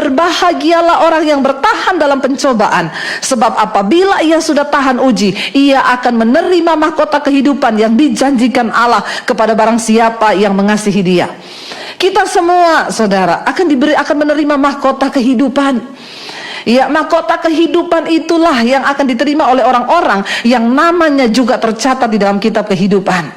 berbahagialah orang yang bertahan dalam pencobaan, sebab apabila ia sudah tahan uji, ia akan menerima mahkota kehidupan yang dijanjikan Allah kepada barang siapa yang mengasihi Dia. Kita semua, saudara, akan menerima mahkota kehidupan. Ya, mahkota kehidupan itulah yang akan diterima oleh orang-orang yang namanya juga tercatat di dalam kitab kehidupan.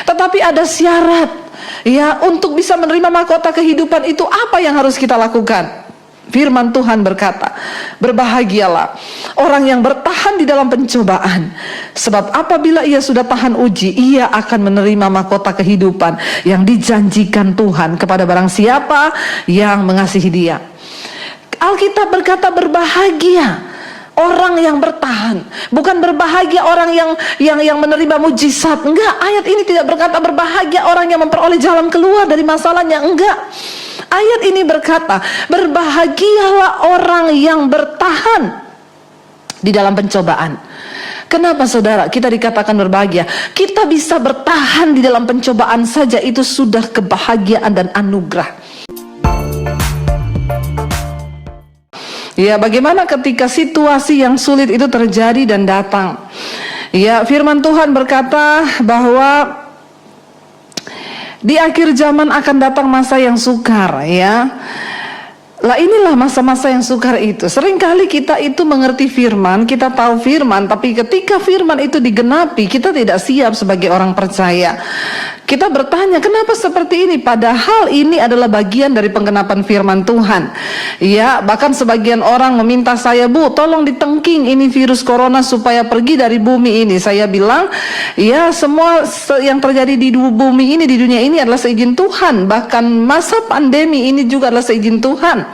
Tetapi ada syarat. Ya, untuk bisa menerima mahkota kehidupan itu apa yang harus kita lakukan? Firman Tuhan berkata, berbahagialah orang yang bertahan di dalam pencobaan, sebab apabila ia sudah tahan uji, ia akan menerima mahkota kehidupan yang dijanjikan Tuhan kepada barang siapa yang mengasihi Dia. Alkitab berkata berbahagia orang yang bertahan, bukan berbahagia orang yang menerima mujizat. Enggak, ayat ini tidak berkata berbahagia orang yang memperoleh jalan keluar dari masalahnya. Enggak, ayat ini berkata berbahagialah orang yang bertahan di dalam pencobaan. Kenapa saudara kita dikatakan berbahagia? Kita bisa bertahan di dalam pencobaan saja, itu sudah kebahagiaan dan anugerah. Ya, bagaimana ketika situasi yang sulit itu terjadi dan datang? Ya, firman Tuhan berkata bahwa di akhir zaman akan datang masa yang sukar, ya. Lah inilah masa-masa yang sukar itu. Seringkali kita itu mengerti firman, kita tahu firman, tapi ketika firman itu digenapi, kita tidak siap sebagai orang percaya. Kita bertanya, kenapa seperti ini? Padahal ini adalah bagian dari penggenapan firman Tuhan. Ya, bahkan sebagian orang meminta saya, Bu, tolong ditengking ini virus corona supaya pergi dari bumi ini. Saya bilang, ya, semua yang terjadi di bumi ini, di dunia ini adalah seizin Tuhan. Bahkan masa pandemi ini juga adalah seizin Tuhan.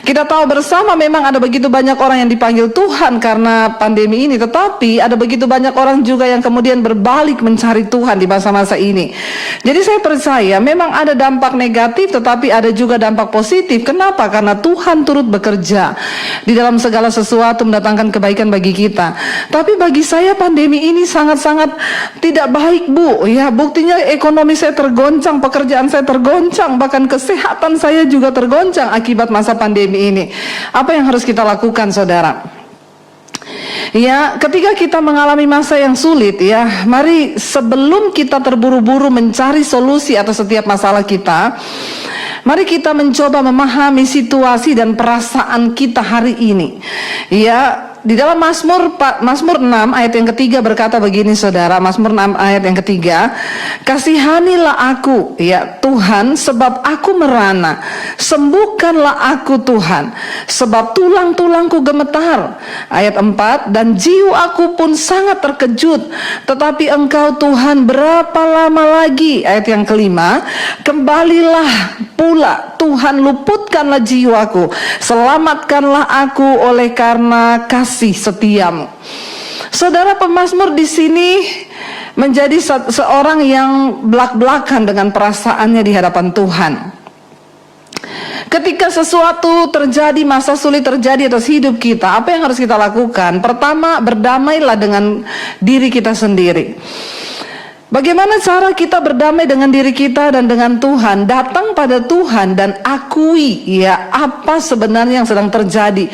Kita tahu bersama memang ada begitu banyak orang yang dipanggil Tuhan karena pandemi ini, tetapi ada begitu banyak orang juga yang kemudian berbalik mencari Tuhan di masa-masa ini. Jadi saya percaya memang ada dampak negatif, tetapi ada juga dampak positif. Kenapa? Karena Tuhan turut bekerja di dalam segala sesuatu mendatangkan kebaikan bagi kita. Tapi bagi saya pandemi ini sangat-sangat tidak baik, Bu. Ya, buktinya ekonomi saya tergoncang, pekerjaan saya tergoncang, bahkan kesehatan saya juga tergoncang akibat masa pandemi ini. Apa yang harus kita lakukan, saudara? Ya, ketika kita mengalami masa yang sulit, ya, mari sebelum kita terburu-buru mencari solusi atas setiap masalah kita, mari kita mencoba memahami situasi dan perasaan kita hari ini. Ya, di dalam Mazmur 6 ayat yang ketiga berkata begini, saudara. Mazmur 6 ayat yang ketiga, kasihanilah aku, ya Tuhan, sebab aku merana. Sembuhkanlah aku, Tuhan, sebab tulang-tulangku gemetar. Ayat 4, dan jiwaku pun sangat terkejut. Tetapi Engkau, Tuhan, berapa lama lagi? Ayat yang kelima, kembalilah pula, Tuhan, luputkanlah jiwaku, selamatkanlah aku oleh karena kasih setiamu. Saudara, pemazmur di sini menjadi seorang yang belak-belakan dengan perasaannya di hadapan Tuhan. Ketika sesuatu terjadi, masa sulit terjadi atas hidup kita, apa yang harus kita lakukan? Pertama, berdamailah dengan diri kita sendiri. Bagaimana cara kita berdamai dengan diri kita dan dengan Tuhan? Datang pada Tuhan dan akui, ya, apa sebenarnya yang sedang terjadi.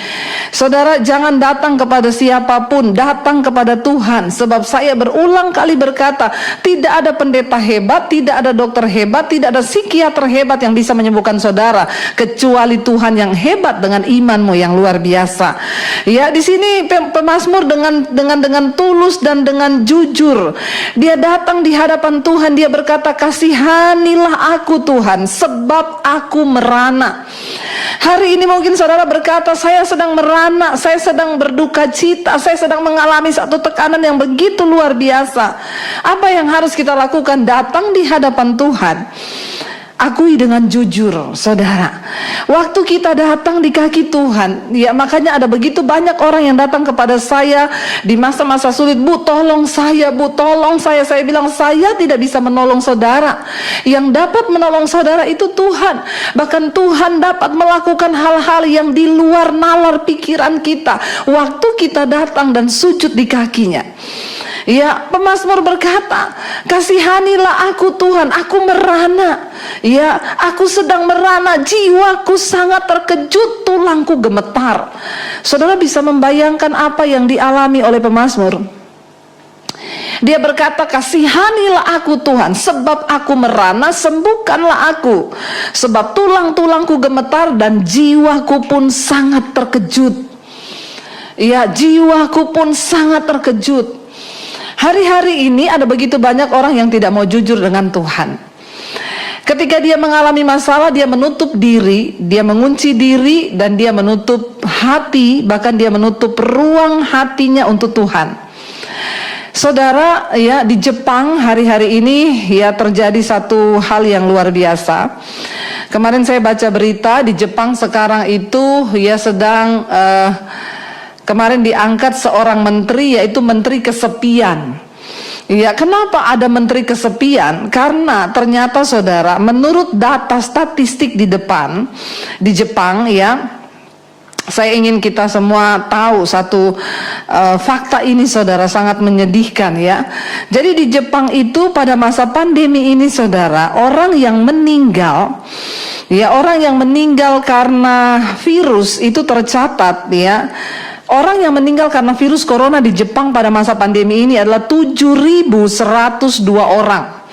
Saudara, jangan datang kepada siapapun, datang kepada Tuhan. Sebab saya berulang kali berkata, tidak ada pendeta hebat, tidak ada dokter hebat, tidak ada psikiater hebat yang bisa menyembuhkan saudara, kecuali Tuhan yang hebat dengan imanmu yang luar biasa. Ya, di sini pemazmur dengan tulus dan dengan jujur, dia datang di hadapan Tuhan, dia berkata, kasihanilah aku, Tuhan, sebab aku merana. Hari ini mungkin saudara berkata, saya sedang merana, saya sedang berduka cita, saya sedang mengalami satu tekanan yang begitu luar biasa. Apa yang harus kita lakukan? Datang di hadapan Tuhan, akui dengan jujur, saudara. Waktu kita datang di kaki Tuhan, ya, makanya ada begitu banyak orang yang datang kepada saya di masa-masa sulit. Bu, tolong saya, Bu, tolong saya. Saya bilang, saya tidak bisa menolong saudara. Yang dapat menolong saudara itu Tuhan. Bahkan Tuhan dapat melakukan hal-hal yang di luar nalar pikiran kita waktu kita datang dan sujud di kakinya. Ya, pemazmur berkata, kasihanilah aku Tuhan, aku merana. Ya, aku sedang merana, jiwaku sangat terkejut, tulangku gemetar. Saudara bisa membayangkan apa yang dialami oleh pemazmur. Dia berkata, kasihanilah aku Tuhan, sebab aku merana, sembuhkanlah aku. Sebab tulang-tulangku gemetar dan jiwaku pun sangat terkejut. Ya, jiwaku pun sangat terkejut. Hari-hari ini ada begitu banyak orang yang tidak mau jujur dengan Tuhan. Ketika dia mengalami masalah, dia menutup diri, dia mengunci diri, dan dia menutup hati, bahkan dia menutup ruang hatinya untuk Tuhan. Saudara, ya, di Jepang hari-hari ini ya terjadi satu hal yang luar biasa. Kemarin saya baca berita di Jepang sekarang itu ya sedang kemarin diangkat seorang menteri, yaitu menteri kesepian. Ya, kenapa ada menteri kesepian? Karena ternyata saudara, menurut data statistik di Jepang ya, saya ingin kita semua tahu satu fakta ini saudara, sangat menyedihkan ya. Jadi di Jepang itu pada masa pandemi ini saudara, orang yang meninggal karena virus itu tercatat ya. Orang yang meninggal karena virus corona di Jepang pada masa pandemi ini adalah 7.102 orang.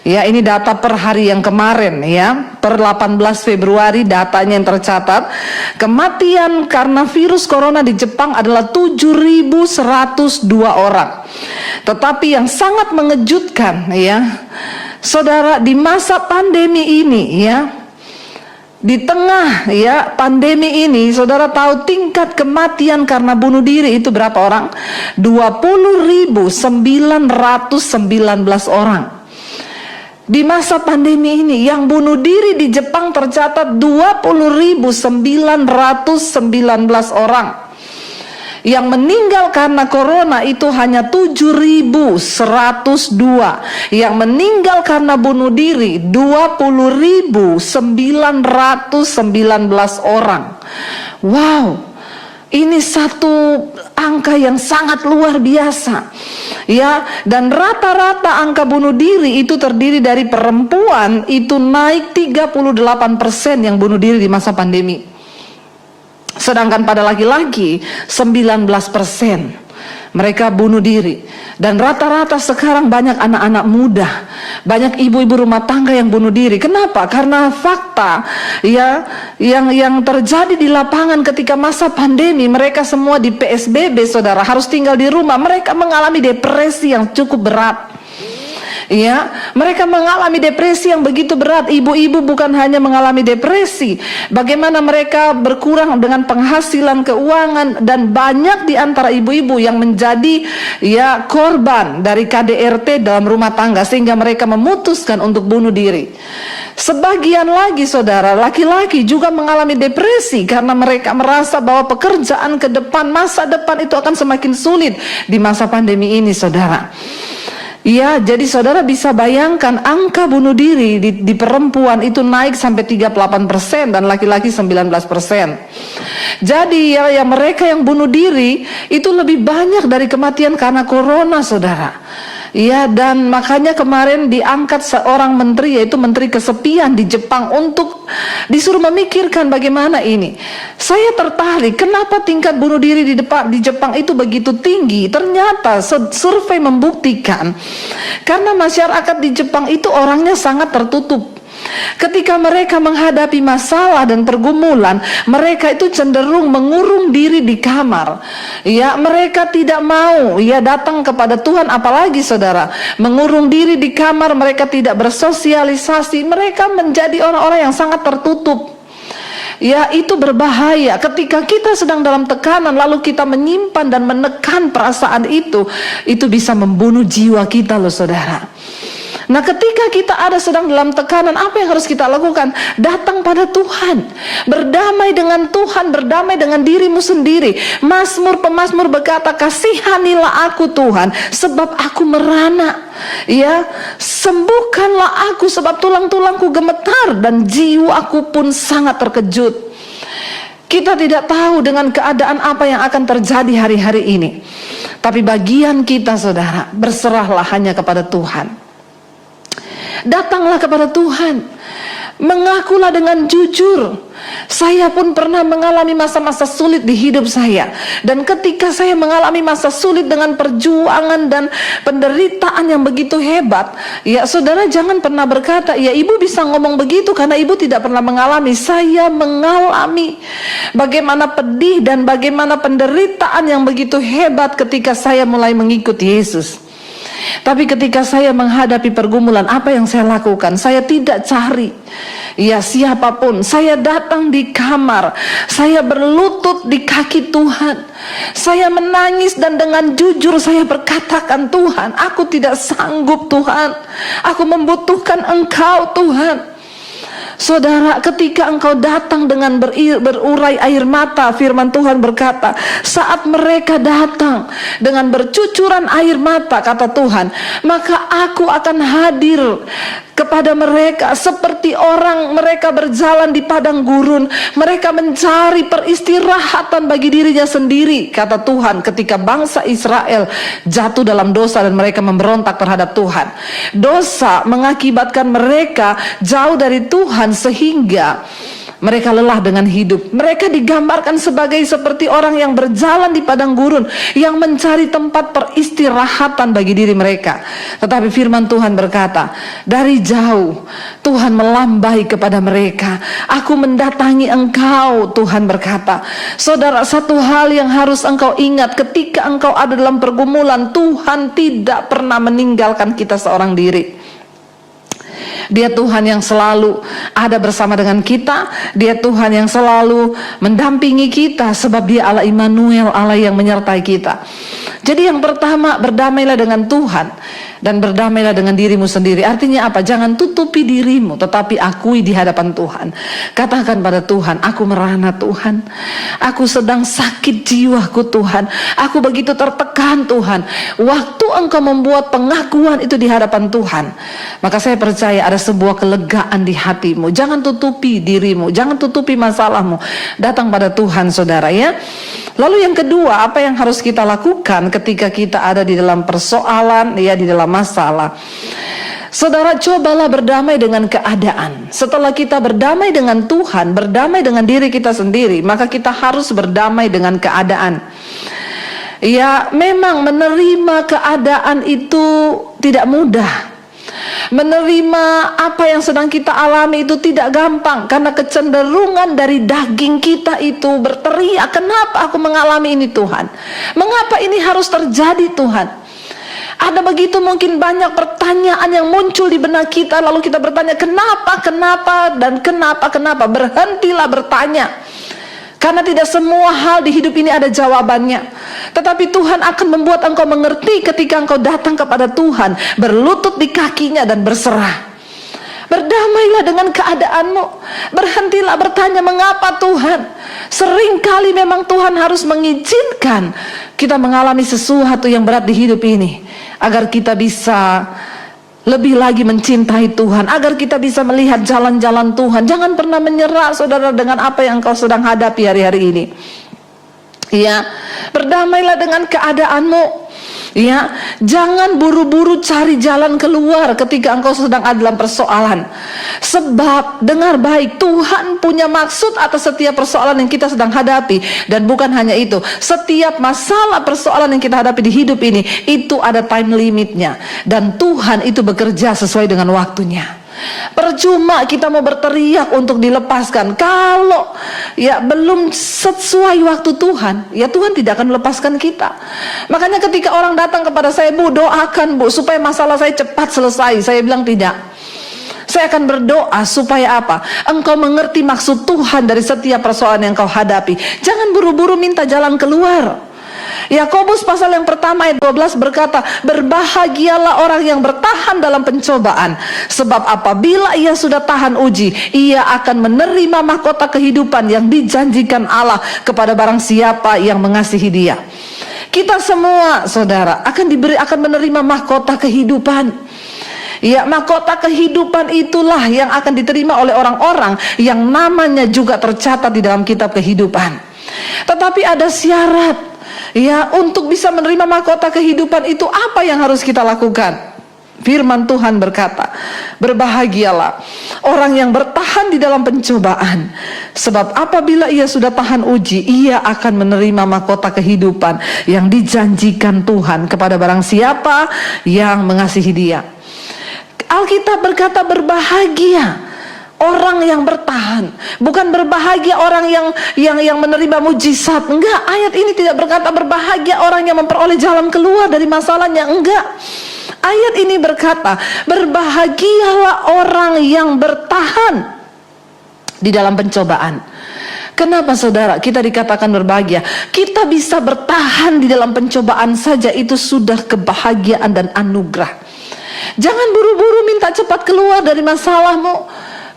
Ya, ini data per hari yang kemarin ya, per 18 Februari datanya yang tercatat. Kematian karena virus corona di Jepang adalah 7.102 orang. Tetapi yang sangat mengejutkan ya, saudara, di masa pandemi ini ya, di tengah ya pandemi ini, saudara tahu tingkat kematian karena bunuh diri itu berapa orang? 20.919 orang. Di masa pandemi ini yang bunuh diri di Jepang tercatat 20.919 orang. Yang meninggal karena corona itu hanya 7.102. Yang meninggal karena bunuh diri 20.919 orang. Wow, ini satu angka yang sangat luar biasa. Ya, dan rata-rata angka bunuh diri itu terdiri dari perempuan, itu naik 38% yang bunuh diri di masa pandemi. Sedangkan pada laki-laki 19% mereka bunuh diri. Dan rata-rata sekarang banyak anak-anak muda, banyak ibu-ibu rumah tangga yang bunuh diri. Kenapa? Karena fakta ya yang terjadi di lapangan ketika masa pandemi, mereka semua di PSBB saudara, harus tinggal di rumah. Mereka mengalami depresi yang cukup berat. Ya, mereka mengalami depresi yang begitu berat. Ibu-ibu bukan hanya mengalami depresi, bagaimana mereka berkurang dengan penghasilan keuangan, dan banyak di antara ibu-ibu yang menjadi ya korban dari KDRT dalam rumah tangga sehingga mereka memutuskan untuk bunuh diri. Sebagian lagi saudara, laki-laki juga mengalami depresi karena mereka merasa bahwa pekerjaan ke depan, masa depan itu akan semakin sulit di masa pandemi ini saudara. Ya, jadi saudara bisa bayangkan angka bunuh diri di perempuan itu naik sampai 38% dan laki-laki 19%. Jadi ya mereka yang bunuh diri itu lebih banyak dari kematian karena corona saudara. Ya, dan makanya kemarin diangkat seorang menteri, yaitu menteri kesepian di Jepang, untuk disuruh memikirkan bagaimana ini. Saya tertarik, kenapa tingkat bunuh diri di Jepang itu begitu tinggi? Ternyata survei membuktikan karena masyarakat di Jepang itu orangnya sangat tertutup. Ketika mereka menghadapi masalah dan pergumulan, mereka itu cenderung mengurung diri di kamar. Ya, mereka tidak mau ya datang kepada Tuhan, apalagi saudara, mengurung diri di kamar, mereka tidak bersosialisasi, mereka menjadi orang-orang yang sangat tertutup. Ya, itu berbahaya. Ketika kita sedang dalam tekanan lalu kita menyimpan dan menekan perasaan itu bisa membunuh jiwa kita loh saudara. Nah, ketika kita ada sedang dalam tekanan, apa yang harus kita lakukan? Datang pada Tuhan, berdamai dengan Tuhan, berdamai dengan dirimu sendiri. Pemazmur berkata, kasihanilah aku Tuhan, sebab aku merana. Ya, sembuhkanlah aku sebab tulang-tulangku gemetar dan jiwaku pun sangat terkejut. Kita tidak tahu dengan keadaan apa yang akan terjadi hari-hari ini. Tapi bagian kita, saudara, berserahlah hanya kepada Tuhan. Datanglah kepada Tuhan, mengakulah dengan jujur. Saya pun pernah mengalami masa-masa sulit di hidup saya. Dan ketika saya mengalami masa sulit dengan perjuangan dan penderitaan yang begitu hebat, ya saudara, jangan pernah berkata, ya ibu bisa ngomong begitu karena ibu tidak pernah mengalami. Saya mengalami bagaimana pedih dan bagaimana penderitaan yang begitu hebat ketika saya mulai mengikuti Yesus. Tapi ketika saya menghadapi pergumulan, apa yang saya lakukan? Saya tidak cari ya siapapun. Saya datang di kamar, saya berlutut di kaki Tuhan. Saya menangis dan dengan jujur saya berkatakan, Tuhan, aku tidak sanggup Tuhan. Aku membutuhkan Engkau Tuhan. Saudara, ketika engkau datang dengan berurai air mata, firman Tuhan berkata, saat mereka datang dengan bercucuran air mata, kata Tuhan, maka aku akan hadir kepada mereka seperti orang mereka berjalan di padang gurun. Mereka mencari peristirahatan bagi dirinya sendiri, kata Tuhan, ketika bangsa Israel jatuh dalam dosa dan mereka memberontak terhadap Tuhan. Dosa mengakibatkan mereka jauh dari Tuhan sehingga mereka lelah dengan hidup. Mereka digambarkan sebagai seperti orang yang berjalan di padang gurun, yang mencari tempat peristirahatan bagi diri mereka. Tetapi firman Tuhan berkata, dari jauh Tuhan melambai kepada mereka. Aku mendatangi engkau, Tuhan berkata. Saudara, satu hal yang harus engkau ingat, ketika engkau ada dalam pergumulan, Tuhan tidak pernah meninggalkan kita seorang diri. Dia Tuhan yang selalu ada bersama dengan kita. Dia Tuhan yang selalu mendampingi kita, sebab Dia Allah Immanuel, Allah yang menyertai kita. Jadi yang pertama, berdamailah dengan Tuhan dan berdamailah dengan dirimu sendiri. Artinya apa? Jangan tutupi dirimu, tetapi akui di hadapan Tuhan. Katakan pada Tuhan, aku merana Tuhan, aku sedang sakit jiwaku Tuhan, aku begitu tertekan Tuhan. Waktu engkau membuat pengakuan itu di hadapan Tuhan, maka saya percaya ada sebuah kelegaan di hatimu. Jangan tutupi dirimu, jangan tutupi masalahmu. Datang pada Tuhan, saudara, ya. Lalu yang kedua, apa yang harus kita lakukan ketika kita ada di dalam persoalan, ya, di dalam masalah? Saudara, cobalah berdamai dengan keadaan. Setelah kita berdamai dengan Tuhan, berdamai dengan diri kita sendiri, maka kita harus berdamai dengan keadaan. Ya, memang menerima keadaan itu tidak mudah. Menerima apa yang sedang kita alami itu tidak gampang, karena kecenderungan dari daging kita itu berteriak, kenapa aku mengalami ini Tuhan? Mengapa ini harus terjadi Tuhan? Ada begitu mungkin banyak pertanyaan yang muncul di benak kita, lalu kita bertanya kenapa dan kenapa. Berhentilah bertanya, karena tidak semua hal di hidup ini ada jawabannya. Tetapi Tuhan akan membuat engkau mengerti ketika engkau datang kepada Tuhan, berlutut di kakinya dan berserah. Berdamailah dengan keadaanmu. Berhentilah bertanya mengapa Tuhan. Seringkali memang Tuhan harus mengizinkan kita mengalami sesuatu yang berat di hidup ini, agar kita bisa lebih lagi mencintai Tuhan, agar kita bisa melihat jalan-jalan Tuhan. Jangan pernah menyerah, saudara, dengan apa yang kau sedang hadapi hari-hari ini. Ya, berdamailah dengan keadaanmu. Ya, jangan buru-buru cari jalan keluar ketika engkau sedang ada dalam persoalan. Sebab dengar baik, Tuhan punya maksud atas setiap persoalan yang kita sedang hadapi. Dan bukan hanya itu, setiap masalah persoalan yang kita hadapi di hidup ini, itu ada time limitnya. Dan Tuhan itu bekerja sesuai dengan waktunya. Percuma kita mau berteriak untuk dilepaskan, kalau ya belum sesuai waktu Tuhan, ya Tuhan tidak akan melepaskan kita. Makanya ketika orang datang kepada saya, Bu, doakan Bu supaya masalah saya cepat selesai, saya bilang tidak. Saya akan berdoa supaya apa? Engkau mengerti maksud Tuhan dari setiap persoalan yang kau hadapi. Jangan buru-buru minta jalan keluar. Yakobus pasal yang pertama ayat 12 berkata, berbahagialah orang yang bertahan dalam pencobaan, sebab apabila ia sudah tahan uji, ia akan menerima mahkota kehidupan yang dijanjikan Allah kepada barang siapa yang mengasihi Dia. Kita semua, saudara, akan menerima mahkota kehidupan. Ya, mahkota kehidupan itulah yang akan diterima oleh orang-orang yang namanya juga tercatat di dalam kitab kehidupan. Tetapi ada syarat. Ya, untuk bisa menerima mahkota kehidupan itu apa yang harus kita lakukan? Firman Tuhan berkata, berbahagialah orang yang bertahan di dalam pencobaan, sebab apabila ia sudah tahan uji, ia akan menerima mahkota kehidupan yang dijanjikan Tuhan kepada barang siapa yang mengasihi Dia. Alkitab berkata berbahagia orang yang bertahan, bukan berbahagia orang yang menerima mujizat. Enggak, ayat ini tidak berkata berbahagia orang yang memperoleh jalan keluar dari masalahnya. Enggak. Ayat ini berkata, berbahagialah orang yang bertahan di dalam pencobaan. Kenapa saudara kita dikatakan berbahagia? Kita bisa bertahan di dalam pencobaan saja, itu sudah kebahagiaan dan anugerah. Jangan buru-buru minta cepat keluar dari masalahmu,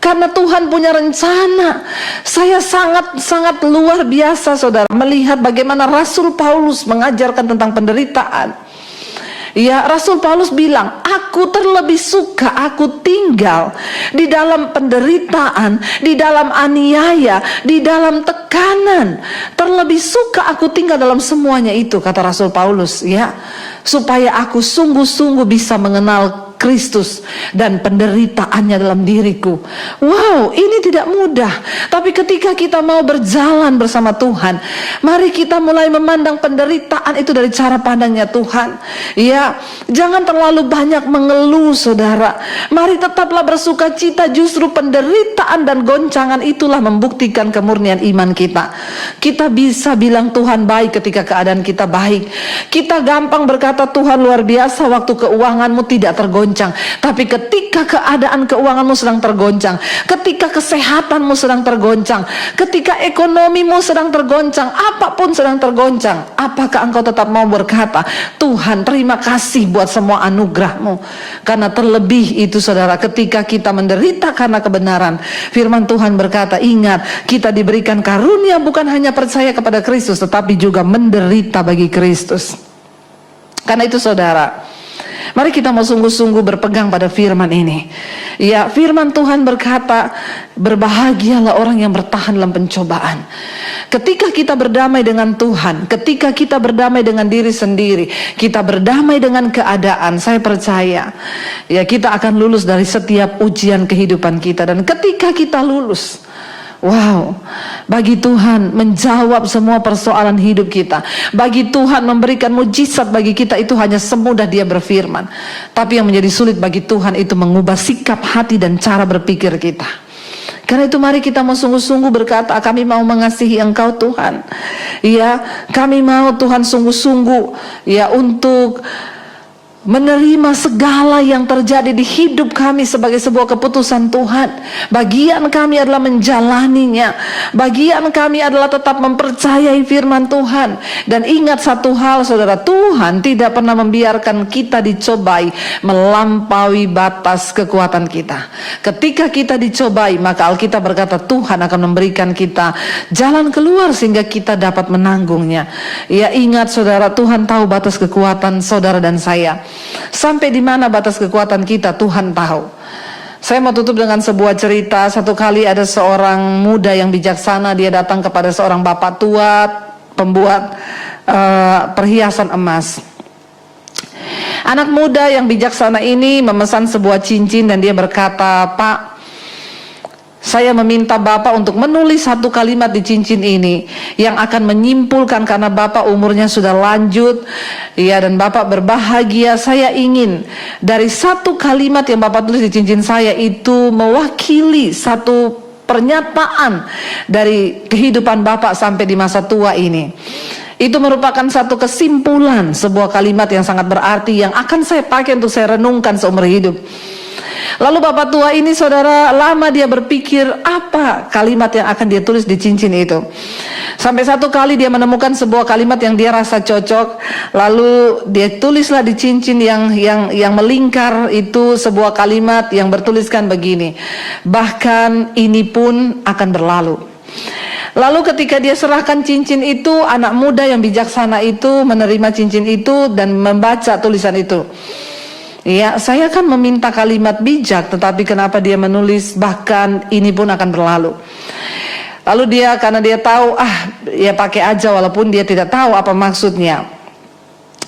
karena Tuhan punya rencana. Saya sangat luar biasa saudara melihat bagaimana Rasul Paulus mengajarkan tentang penderitaan. Ya, Rasul Paulus bilang, aku terlebih suka aku tinggal di dalam penderitaan, di dalam aniaya, di dalam tekanan. Terlebih suka aku tinggal dalam semuanya itu, kata Rasul Paulus, ya, supaya aku sungguh-sungguh bisa mengenal Kristus dan penderitaannya dalam diriku. Wow, ini tidak mudah. Tapi ketika kita mau berjalan bersama Tuhan, mari kita mulai memandang penderitaan itu dari cara pandangnya Tuhan. Ya, jangan terlalu banyak mengeluh saudara. Mari tetaplah bersuka cita. Justru penderitaan dan goncangan itulah membuktikan kemurnian iman kita. Kita bisa bilang Tuhan baik ketika keadaan kita baik. Kita gampang berkata Tuhan luar biasa waktu keuanganmu tidak tergoncang. Tapi ketika keadaan keuanganmu sedang tergoncang, ketika kesehatanmu sedang tergoncang, ketika ekonomimu sedang tergoncang, apapun sedang tergoncang, apakah engkau tetap mau berkata, Tuhan terima kasih buat semua anugerahmu? Karena terlebih itu saudara, ketika kita menderita karena kebenaran, firman Tuhan berkata, ingat, kita diberikan karunia bukan hanya percaya kepada Kristus, tetapi juga menderita bagi Kristus. Karena itu saudara, mari kita mau sungguh-sungguh berpegang pada firman ini. Ya, firman Tuhan berkata, berbahagialah orang yang bertahan dalam pencobaan. Ketika kita berdamai dengan Tuhan, ketika kita berdamai dengan diri sendiri, kita berdamai dengan keadaan, saya percaya, ya, kita akan lulus dari setiap ujian kehidupan kita. Dan ketika kita lulus, wow, bagi Tuhan menjawab semua persoalan hidup kita, bagi Tuhan memberikan mujizat bagi kita, itu hanya semudah Dia berfirman. Tapi yang menjadi sulit bagi Tuhan itu mengubah sikap hati dan cara berpikir kita. Karena itu mari kita mau sungguh-sungguh berkata, kami mau mengasihi Engkau Tuhan. Ya, kami mau Tuhan sungguh-sungguh, ya, untuk menerima segala yang terjadi di hidup kami sebagai sebuah keputusan Tuhan. Bagian kami adalah menjalaninya. Bagian kami adalah tetap mempercayai firman Tuhan. Dan ingat satu hal saudara, Tuhan tidak pernah membiarkan kita dicobai melampaui batas kekuatan kita. Ketika kita dicobai, maka Alkitab berkata Tuhan akan memberikan kita jalan keluar sehingga kita dapat menanggungnya. Ya, ingat saudara, Tuhan tahu batas kekuatan saudara dan saya. Sampai di mana batas kekuatan kita, Tuhan tahu. Saya mau tutup dengan sebuah cerita. Satu kali ada seorang muda yang bijaksana, dia datang kepada seorang bapak tua pembuat perhiasan emas. Anak muda yang bijaksana ini memesan sebuah cincin dan dia berkata, Pak, saya meminta Bapak untuk menulis satu kalimat di cincin ini yang akan menyimpulkan, karena Bapak umurnya sudah lanjut, ya, dan Bapak berbahagia. Saya ingin dari satu kalimat yang Bapak tulis di cincin saya itu mewakili satu pernyataan dari kehidupan Bapak sampai di masa tua ini. Itu merupakan satu kesimpulan, sebuah kalimat yang sangat berarti yang akan saya pakai untuk saya renungkan seumur hidup. Lalu bapak tua ini saudara, lama dia berpikir apa kalimat yang akan dia tulis di cincin itu. Sampai satu kali dia menemukan sebuah kalimat yang dia rasa cocok. Lalu dia tulislah di cincin yang melingkar itu sebuah kalimat yang bertuliskan begini, bahkan ini pun akan berlalu. Lalu ketika dia serahkan cincin itu, anak muda yang bijaksana itu menerima cincin itu dan membaca tulisan itu. Ya, saya kan meminta kalimat bijak, tetapi kenapa dia menulis bahkan ini pun akan berlalu? Lalu dia, karena dia tahu, ya pakai aja walaupun dia tidak tahu apa maksudnya.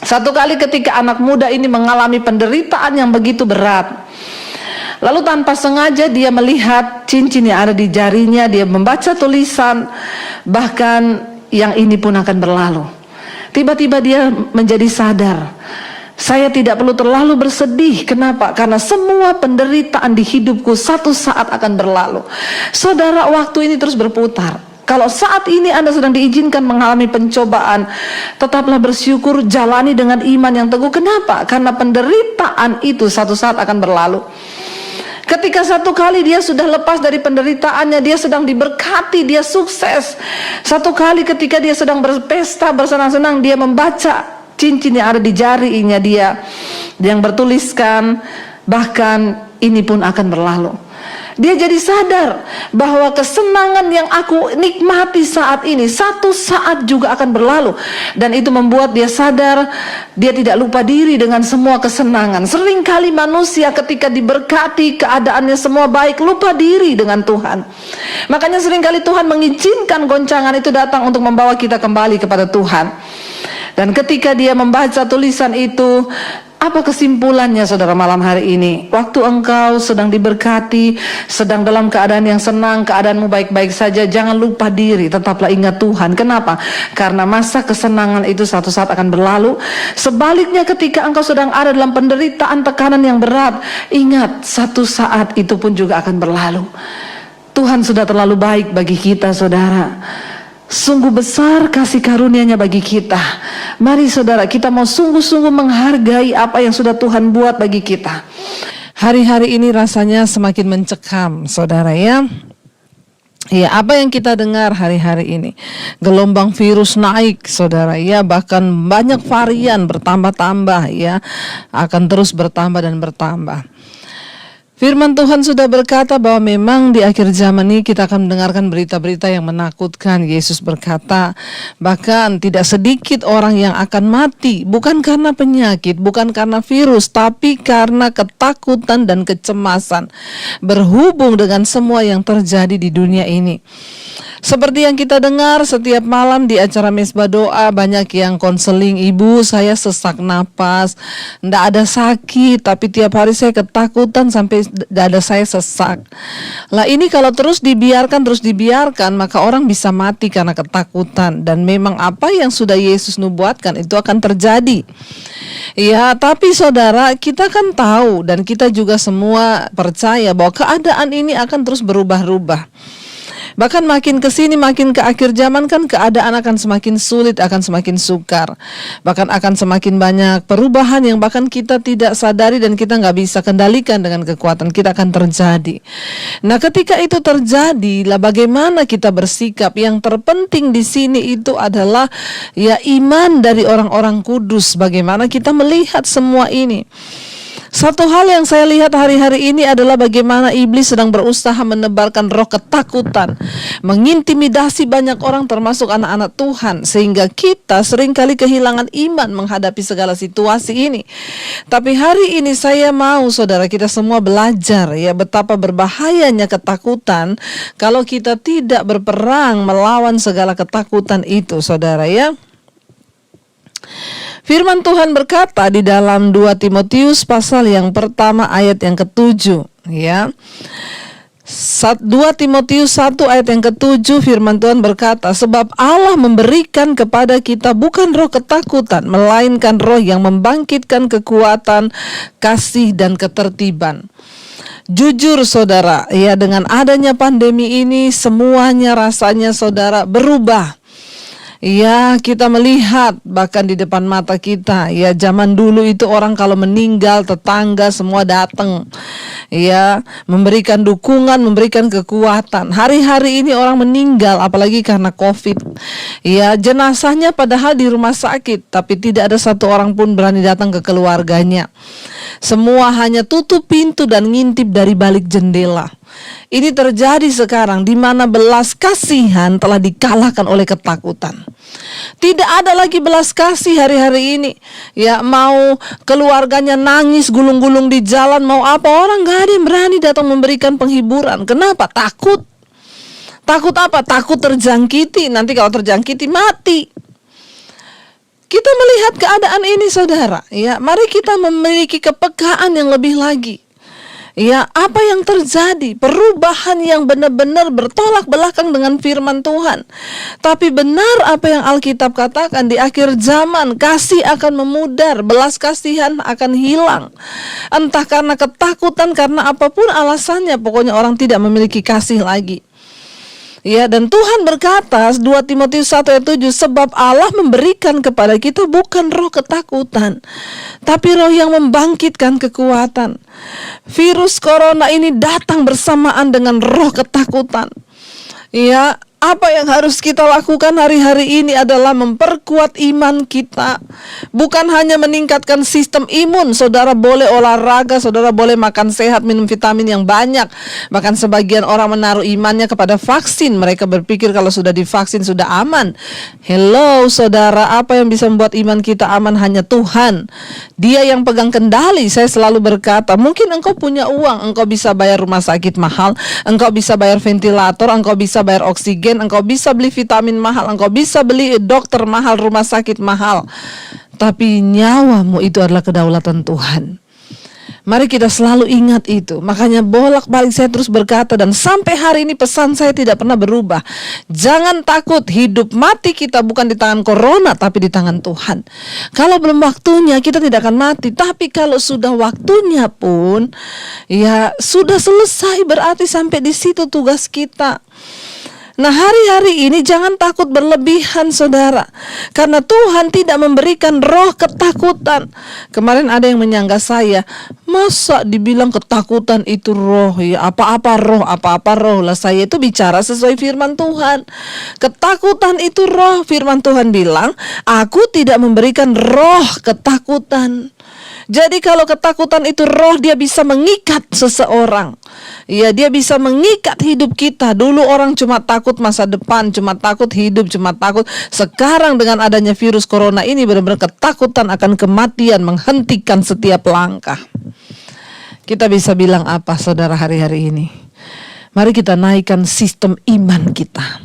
Satu kali ketika anak muda ini mengalami penderitaan yang begitu berat, lalu tanpa sengaja dia melihat cincin yang ada di jarinya, dia membaca tulisan, bahkan yang ini pun akan berlalu. Tiba-tiba dia menjadi sadar, saya tidak perlu terlalu bersedih. Kenapa? Karena semua penderitaan di hidupku satu saat akan berlalu. Saudara, waktu ini terus berputar. Kalau saat ini Anda sedang diizinkan mengalami pencobaan, tetaplah bersyukur, jalani dengan iman yang teguh. Kenapa? Karena penderitaan itu satu saat akan berlalu. Ketika satu kali dia sudah lepas dari penderitaannya, dia sedang diberkati, dia sukses. Satu kali ketika dia sedang berpesta, bersenang-senang, dia membaca cincin yang ada di jarinya dia yang bertuliskan, bahkan ini pun akan berlalu. Dia jadi sadar bahwa kesenangan yang aku nikmati saat ini satu saat juga akan berlalu. Dan itu membuat dia sadar, dia tidak lupa diri dengan semua kesenangan. Seringkali manusia ketika diberkati, keadaannya semua baik, lupa diri dengan Tuhan. Makanya seringkali Tuhan mengizinkan goncangan itu datang untuk membawa kita kembali kepada Tuhan. Dan ketika dia membaca tulisan itu, apa kesimpulannya saudara malam hari ini? Waktu engkau sedang diberkati, sedang dalam keadaan yang senang, keadaanmu baik-baik saja, jangan lupa diri, tetaplah ingat Tuhan. Kenapa? Karena masa kesenangan itu satu saat akan berlalu. Sebaliknya ketika engkau sedang ada dalam penderitaan, tekanan yang berat, ingat satu saat itu pun juga akan berlalu. Tuhan sudah terlalu baik bagi kita saudara. Sungguh besar kasih karunia-Nya bagi kita. Mari saudara, kita mau sungguh-sungguh menghargai apa yang sudah Tuhan buat bagi kita. Hari-hari ini rasanya semakin mencekam saudara ya. Ya, apa yang kita dengar hari-hari ini, gelombang virus naik saudara ya, bahkan banyak varian bertambah-tambah ya, akan terus bertambah dan bertambah. Firman Tuhan sudah berkata bahwa memang di akhir zaman ini kita akan mendengarkan berita-berita yang menakutkan. Yesus berkata, bahkan tidak sedikit orang yang akan mati, bukan karena penyakit, bukan karena virus, tapi karena ketakutan dan kecemasan berhubung dengan semua yang terjadi di dunia ini. Seperti yang kita dengar setiap malam di acara Mesbah Doa, banyak yang konseling, ibu saya sesak napas, ndak ada sakit, tapi tiap hari saya ketakutan sampai dada saya sesak. Lah ini kalau terus dibiarkan, maka orang bisa mati karena ketakutan. Dan memang apa yang sudah Yesus nubuatkan itu akan terjadi. Ya, tapi saudara, kita kan tahu dan kita juga semua percaya bahwa keadaan ini akan terus berubah-ubah. Bahkan makin ke sini, makin ke akhir zaman kan keadaan akan semakin sulit, akan semakin sukar. Bahkan akan semakin banyak perubahan yang bahkan kita tidak sadari dan kita nggak bisa kendalikan dengan kekuatan kita akan terjadi. Nah, ketika itu terjadi, lah bagaimana kita bersikap? Yang terpenting di sini itu adalah ya iman dari orang-orang kudus. Bagaimana kita melihat semua ini? Satu hal yang saya lihat hari-hari ini adalah bagaimana iblis sedang berusaha menebarkan roh ketakutan, mengintimidasi banyak orang termasuk anak-anak Tuhan, sehingga kita seringkali kehilangan iman menghadapi segala situasi ini. Tapi hari ini saya mau saudara kita semua belajar ya betapa berbahayanya ketakutan kalau kita tidak berperang melawan segala ketakutan itu saudara ya. Firman Tuhan berkata di dalam 2 Timotius pasal yang pertama ayat yang ke-7 ya. 2 Timotius 1 ayat yang ke-7 firman Tuhan berkata, sebab Allah memberikan kepada kita bukan roh ketakutan, melainkan roh yang membangkitkan kekuatan, kasih dan ketertiban. Jujur saudara, ya dengan adanya pandemi ini semuanya rasanya saudara berubah. Ya, kita melihat bahkan di depan mata kita, ya zaman dulu itu orang kalau meninggal tetangga semua datang, ya memberikan dukungan, memberikan kekuatan. Hari-hari ini orang meninggal apalagi karena COVID, ya jenazahnya padahal di rumah sakit, tapi tidak ada satu orang pun berani datang ke keluarganya. Semua hanya tutup pintu dan ngintip dari balik jendela. Ini terjadi sekarang di mana belas kasihan telah dikalahkan oleh ketakutan. Tidak ada lagi belas kasih hari-hari ini. Ya mau keluarganya nangis gulung-gulung di jalan, mau apa orang gak ada yang berani datang memberikan penghiburan. Kenapa? Takut. Takut apa? Takut terjangkiti. Nanti kalau terjangkiti mati. Kita melihat keadaan ini, saudara. Ya, mari kita memiliki kepekaan yang lebih lagi. Ya, apa yang terjadi? Perubahan yang benar-benar bertolak belakang dengan firman Tuhan. Tapi benar apa yang Alkitab katakan, di akhir zaman kasih akan memudar, belas kasihan akan hilang. Entah karena ketakutan, karena apapun alasannya, pokoknya orang tidak memiliki kasih lagi. Ya, dan Tuhan berkata 2 Timotius 1 ayat 7, sebab Allah memberikan kepada kita bukan roh ketakutan, tapi roh yang membangkitkan kekuatan. Virus corona ini datang bersamaan dengan roh ketakutan. Ya, apa yang harus kita lakukan hari-hari ini adalah memperkuat iman kita. Bukan hanya meningkatkan sistem imun. Saudara boleh olahraga, saudara boleh makan sehat, minum vitamin yang banyak. Bahkan sebagian orang menaruh imannya kepada vaksin. Mereka berpikir kalau sudah divaksin sudah aman. Hello saudara, apa yang bisa membuat iman kita aman? Hanya Tuhan. Dia yang pegang kendali. Saya selalu berkata, mungkin engkau punya uang, engkau bisa bayar rumah sakit mahal, engkau bisa bayar ventilator, engkau bisa bayar oksigen, engkau bisa beli vitamin mahal, engkau bisa beli dokter mahal, rumah sakit mahal. Tapi nyawamu itu adalah kedaulatan Tuhan. Mari kita selalu ingat itu. Makanya bolak-balik saya terus berkata, dan sampai hari ini pesan saya tidak pernah berubah. Jangan takut, hidup mati kita bukan di tangan corona, tapi di tangan Tuhan. Kalau belum waktunya kita tidak akan mati. Tapi kalau sudah waktunya pun, ya sudah selesai, berarti sampai di situ tugas kita. Nah, hari-hari ini jangan takut berlebihan, saudara, karena Tuhan tidak memberikan roh ketakutan. Kemarin ada yang menyangka saya, masa dibilang ketakutan itu roh? Ya, apa-apa roh lah. Saya itu bicara sesuai firman Tuhan. Ketakutan itu roh. Firman Tuhan bilang, aku tidak memberikan roh ketakutan. Jadi kalau ketakutan itu roh, dia bisa mengikat seseorang. Ya, dia bisa mengikat hidup kita. Dulu orang cuma takut masa depan, cuma takut hidup, cuma takut. Sekarang dengan adanya virus corona ini, benar-benar ketakutan akan kematian menghentikan setiap langkah. Kita bisa bilang apa, saudara, hari-hari ini? Mari kita naikkan sistem iman kita.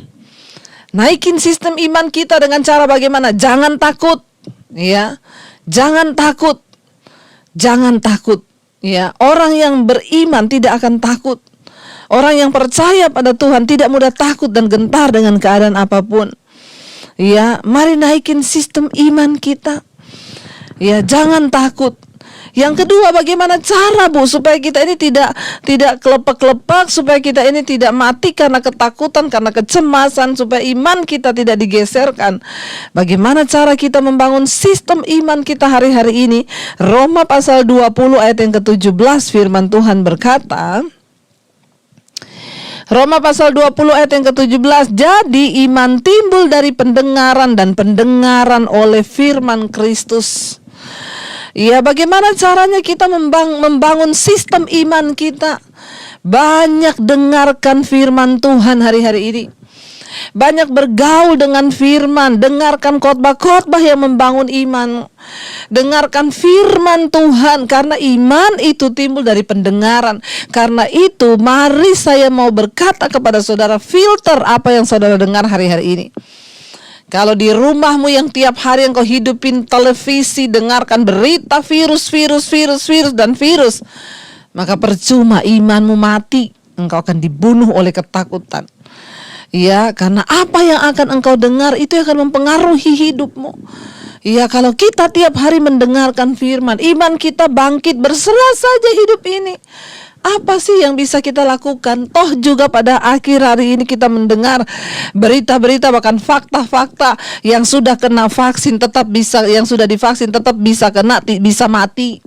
Naikin sistem iman kita dengan cara bagaimana? Jangan takut, ya. Jangan takut. Jangan takut, ya. Orang yang beriman tidak akan takut. Orang yang percaya pada Tuhan tidak mudah takut dan gentar dengan keadaan apapun. Ya, mari naikin sistem iman kita. Ya, jangan takut. Yang kedua, bagaimana cara, Bu, supaya kita ini tidak kelepek-kelepek, supaya kita ini tidak mati karena ketakutan, karena kecemasan, supaya iman kita tidak digeserkan. Bagaimana cara kita membangun sistem iman kita hari-hari ini? Roma pasal 20 ayat yang ke-17, firman Tuhan berkata, Roma pasal 20 ayat yang ke-17, jadi iman timbul dari pendengaran dan pendengaran oleh firman Kristus. Ya, bagaimana caranya kita membangun sistem iman kita? Banyak dengarkan firman Tuhan hari-hari ini. Banyak bergaul dengan firman, dengarkan khotbah-khotbah yang membangun iman. Dengarkan firman Tuhan, karena iman itu timbul dari pendengaran. Karena itu, mari saya mau berkata kepada saudara, filter apa yang saudara dengar hari-hari ini. Kalau di rumahmu yang tiap hari engkau hidupin televisi, dengarkan berita virus, maka percuma, imanmu mati. Engkau akan dibunuh oleh ketakutan. Ya, karena apa yang akan engkau dengar itu akan mempengaruhi hidupmu. Ya, kalau kita tiap hari mendengarkan firman, iman kita bangkit, berserah saja hidup ini. Apa sih yang bisa kita lakukan? Toh juga pada akhir hari ini kita mendengar berita-berita, bahkan fakta-fakta yang sudah kena vaksin tetap bisa, yang sudah divaksin tetap bisa kena, bisa mati.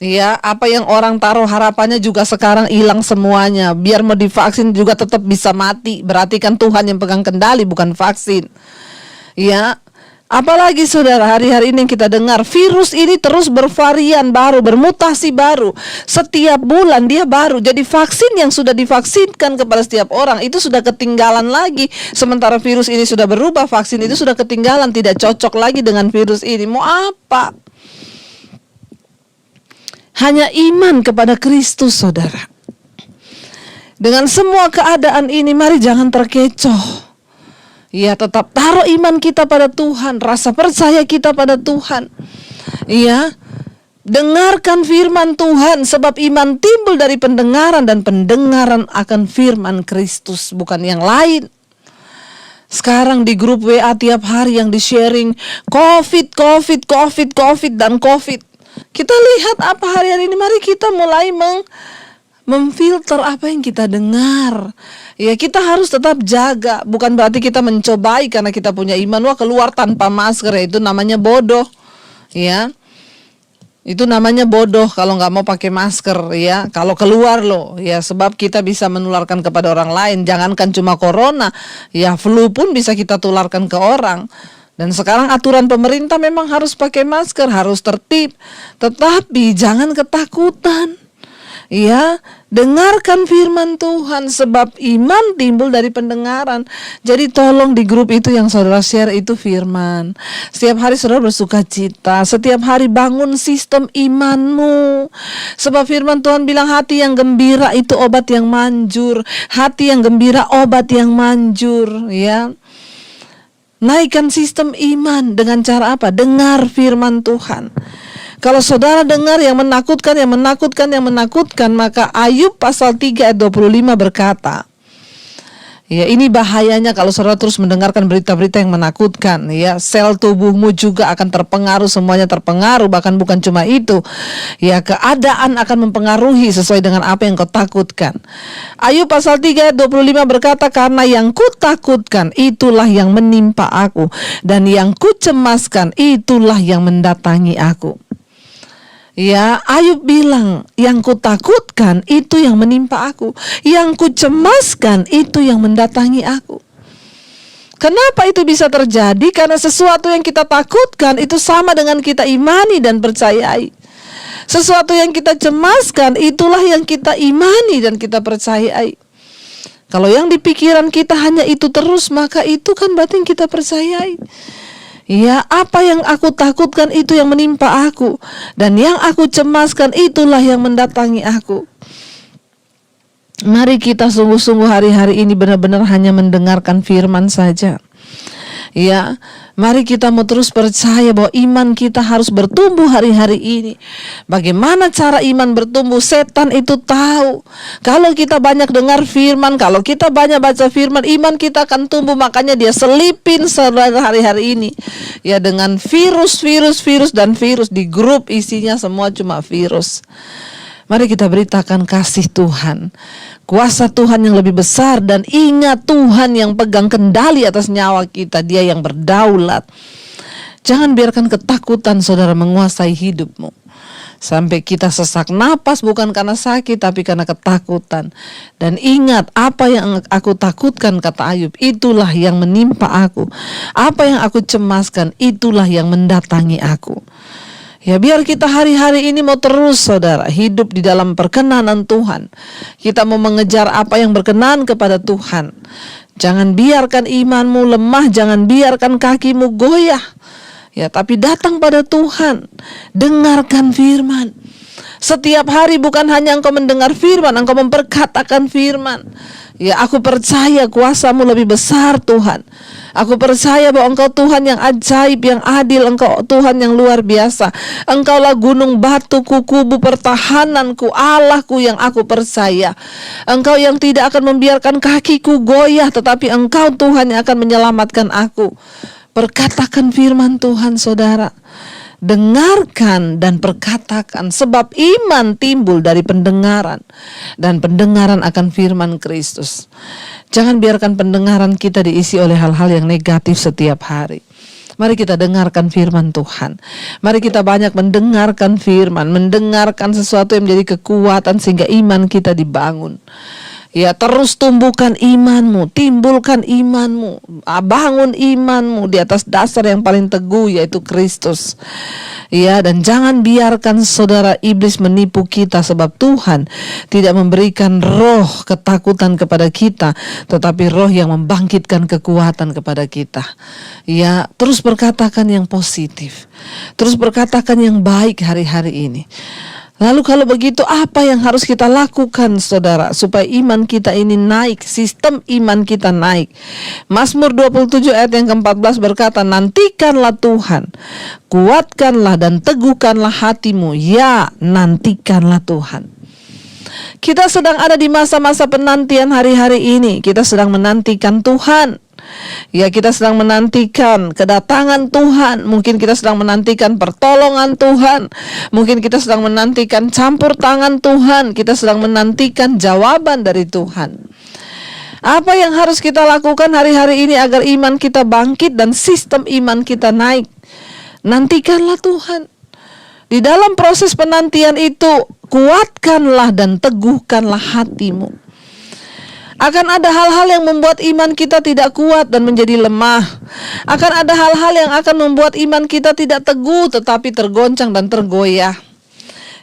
Ya, apa yang orang taruh harapannya juga sekarang hilang semuanya. Biar mau divaksin juga tetap bisa mati. Berarti kan Tuhan yang pegang kendali, bukan vaksin. Ya. Apalagi saudara, hari-hari ini yang kita dengar, virus ini terus bervarian baru, bermutasi baru. Setiap bulan dia baru. Jadi vaksin yang sudah divaksinkan kepada setiap orang itu sudah ketinggalan lagi. Sementara virus ini sudah berubah, vaksin itu sudah ketinggalan, tidak cocok lagi dengan virus ini. Mau apa? Hanya iman kepada Kristus, saudara. Dengan semua keadaan ini, mari jangan terkecoh. Ya, tetap taruh iman kita pada Tuhan, rasa percaya kita pada Tuhan. Ya, dengarkan firman Tuhan, sebab iman timbul dari pendengaran, dan pendengaran akan firman Kristus, bukan yang lain. Sekarang di grup WA tiap hari yang di-sharing COVID, dan COVID. Kita lihat apa hari-hari ini, mari kita mulai memfilter apa yang kita dengar. Ya, kita harus tetap jaga. Bukan berarti kita mencobai karena kita punya iman. Wah, keluar tanpa masker, ya itu namanya bodoh. Ya, itu namanya bodoh kalau nggak mau pakai masker. Ya, kalau keluar loh. Ya, sebab kita bisa menularkan kepada orang lain. Jangankan cuma corona, ya flu pun bisa kita tularkan ke orang. Dan sekarang aturan pemerintah memang harus pakai masker, harus tertib. Tetapi jangan ketakutan. Ya, dengarkan firman Tuhan, sebab iman timbul dari pendengaran. Jadi tolong di grup itu yang saudara share itu firman. Setiap hari saudara bersuka cita, setiap hari bangun sistem imanmu. Sebab firman Tuhan bilang hati yang gembira itu obat yang manjur. Hati yang gembira obat yang manjur, ya. Naikkan sistem iman dengan cara apa? Dengar firman Tuhan. Kalau saudara dengar yang menakutkan, maka Ayub pasal 3 ayat 25 berkata, ya ini bahayanya kalau saudara terus mendengarkan berita-berita yang menakutkan. Ya, sel tubuhmu juga akan terpengaruh, semuanya terpengaruh. Bahkan bukan cuma itu, ya keadaan akan mempengaruhi sesuai dengan apa yang kau takutkan. Ayub pasal 3 ayat 25 berkata, karena yang kutakutkan itulah yang menimpa aku, dan yang kucemaskan itulah yang mendatangi aku. Ya, Ayub bilang, yang kutakutkan itu yang menimpa aku, yang kucemaskan itu yang mendatangi aku. Kenapa itu bisa terjadi? Karena sesuatu yang kita takutkan itu sama dengan kita imani dan percayai. Sesuatu yang kita cemaskan itulah yang kita imani dan kita percayai. Kalau yang di pikiran kita hanya itu terus, maka itu kan berarti yang kita percayai. Ya, apa yang aku takutkan itu yang menimpa aku, dan yang aku cemaskan itulah yang mendatangi aku. Mari kita sungguh-sungguh hari-hari ini benar-benar hanya mendengarkan firman saja. Ya, mari kita mau terus percaya bahwa iman kita harus bertumbuh hari-hari ini. Bagaimana cara iman bertumbuh? Setan itu tahu. Kalau kita banyak dengar firman, kalau kita banyak baca firman, iman kita akan tumbuh. Makanya dia selipin saudara hari-hari ini. Ya, dengan virus di grup isinya semua cuma virus. Mari kita beritakan kasih Tuhan, kuasa Tuhan yang lebih besar, dan ingat Tuhan yang pegang kendali atas nyawa kita, Dia yang berdaulat. Jangan biarkan ketakutan saudara menguasai hidupmu, sampai kita sesak napas bukan karena sakit tapi karena ketakutan. Dan ingat, apa yang aku takutkan, kata Ayub, itulah yang menimpa aku. Apa yang aku cemaskan, itulah yang mendatangi aku. Ya, biar kita hari-hari ini mau terus saudara hidup di dalam perkenanan Tuhan. Kita mau mengejar apa yang berkenan kepada Tuhan. Jangan biarkan imanmu lemah, jangan biarkan kakimu goyah. Ya, tapi datang pada Tuhan. Dengarkan firman. Setiap hari bukan hanya engkau mendengar firman, engkau memperkatakan firman. Ya, aku percaya kuasa-Mu lebih besar Tuhan. Aku percaya bahwa Engkau Tuhan yang ajaib, yang adil, Engkau Tuhan yang luar biasa. Engkaulah gunung batuku, kubu pertahananku, Allahku yang aku percaya. Engkau yang tidak akan membiarkan kakiku goyah, tetapi Engkau Tuhan yang akan menyelamatkan aku. Perkatakan firman Tuhan saudara. Dengarkan dan perkatakan, sebab iman timbul dari pendengaran, dan pendengaran akan firman Kristus. Jangan biarkan pendengaran kita diisi oleh hal-hal yang negatif setiap hari. Mari kita dengarkan firman Tuhan. Mari kita banyak mendengarkan firman, mendengarkan sesuatu yang menjadi kekuatan sehingga iman kita dibangun. Ya, terus tumbuhkan imanmu, timbulkan imanmu, bangun imanmu di atas dasar yang paling teguh, yaitu Kristus. Ya, dan jangan biarkan saudara iblis menipu kita, sebab Tuhan tidak memberikan roh ketakutan kepada kita, tetapi roh yang membangkitkan kekuatan kepada kita. Ya, terus berkatakan yang positif, terus berkatakan yang baik hari-hari ini. Lalu kalau begitu apa yang harus kita lakukan saudara supaya iman kita ini naik, sistem iman kita naik? Mazmur 27 ayat yang ke-14 berkata, nantikanlah Tuhan, kuatkanlah dan teguhkanlah hatimu, ya nantikanlah Tuhan. Kita sedang ada di masa-masa penantian hari-hari ini, kita sedang menantikan Tuhan. Ya, kita sedang menantikan kedatangan Tuhan. Mungkin kita sedang menantikan pertolongan Tuhan. Mungkin kita sedang menantikan campur tangan Tuhan. Kita sedang menantikan jawaban dari Tuhan. Apa yang harus kita lakukan hari-hari ini agar iman kita bangkit dan sistem iman kita naik? Nantikanlah Tuhan. Di dalam proses penantian itu, kuatkanlah dan teguhkanlah hatimu. Akan ada hal-hal yang membuat iman kita tidak kuat dan menjadi lemah. Akan ada hal-hal yang akan membuat iman kita tidak teguh tetapi tergoncang dan tergoyah.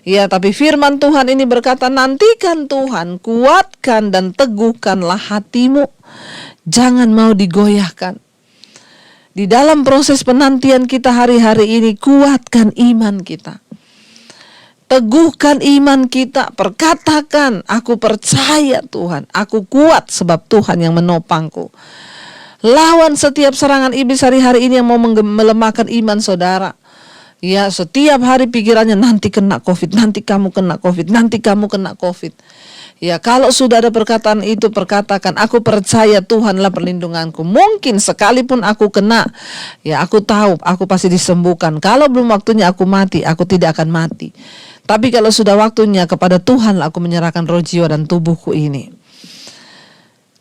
Ya, tapi firman Tuhan ini berkata, nantikan Tuhan, kuatkan dan teguhkanlah hatimu. Jangan mau digoyahkan. Di dalam proses penantian kita hari-hari ini, kuatkan iman kita. Teguhkan iman kita, perkatakan, aku percaya Tuhan, aku kuat sebab Tuhan yang menopangku. Lawan setiap serangan iblis hari-hari ini yang mau melemahkan iman saudara. Ya, setiap hari pikirannya nanti kena COVID, nanti kamu kena COVID, nanti kamu kena COVID. Ya, kalau sudah ada perkataan itu, perkatakan, aku percaya Tuhanlah perlindunganku. Mungkin sekalipun aku kena, ya aku tahu aku pasti disembuhkan. Kalau belum waktunya aku mati, aku tidak akan mati. Tapi kalau sudah waktunya, kepada Tuhanlah aku menyerahkan roh, jiwa dan tubuhku ini.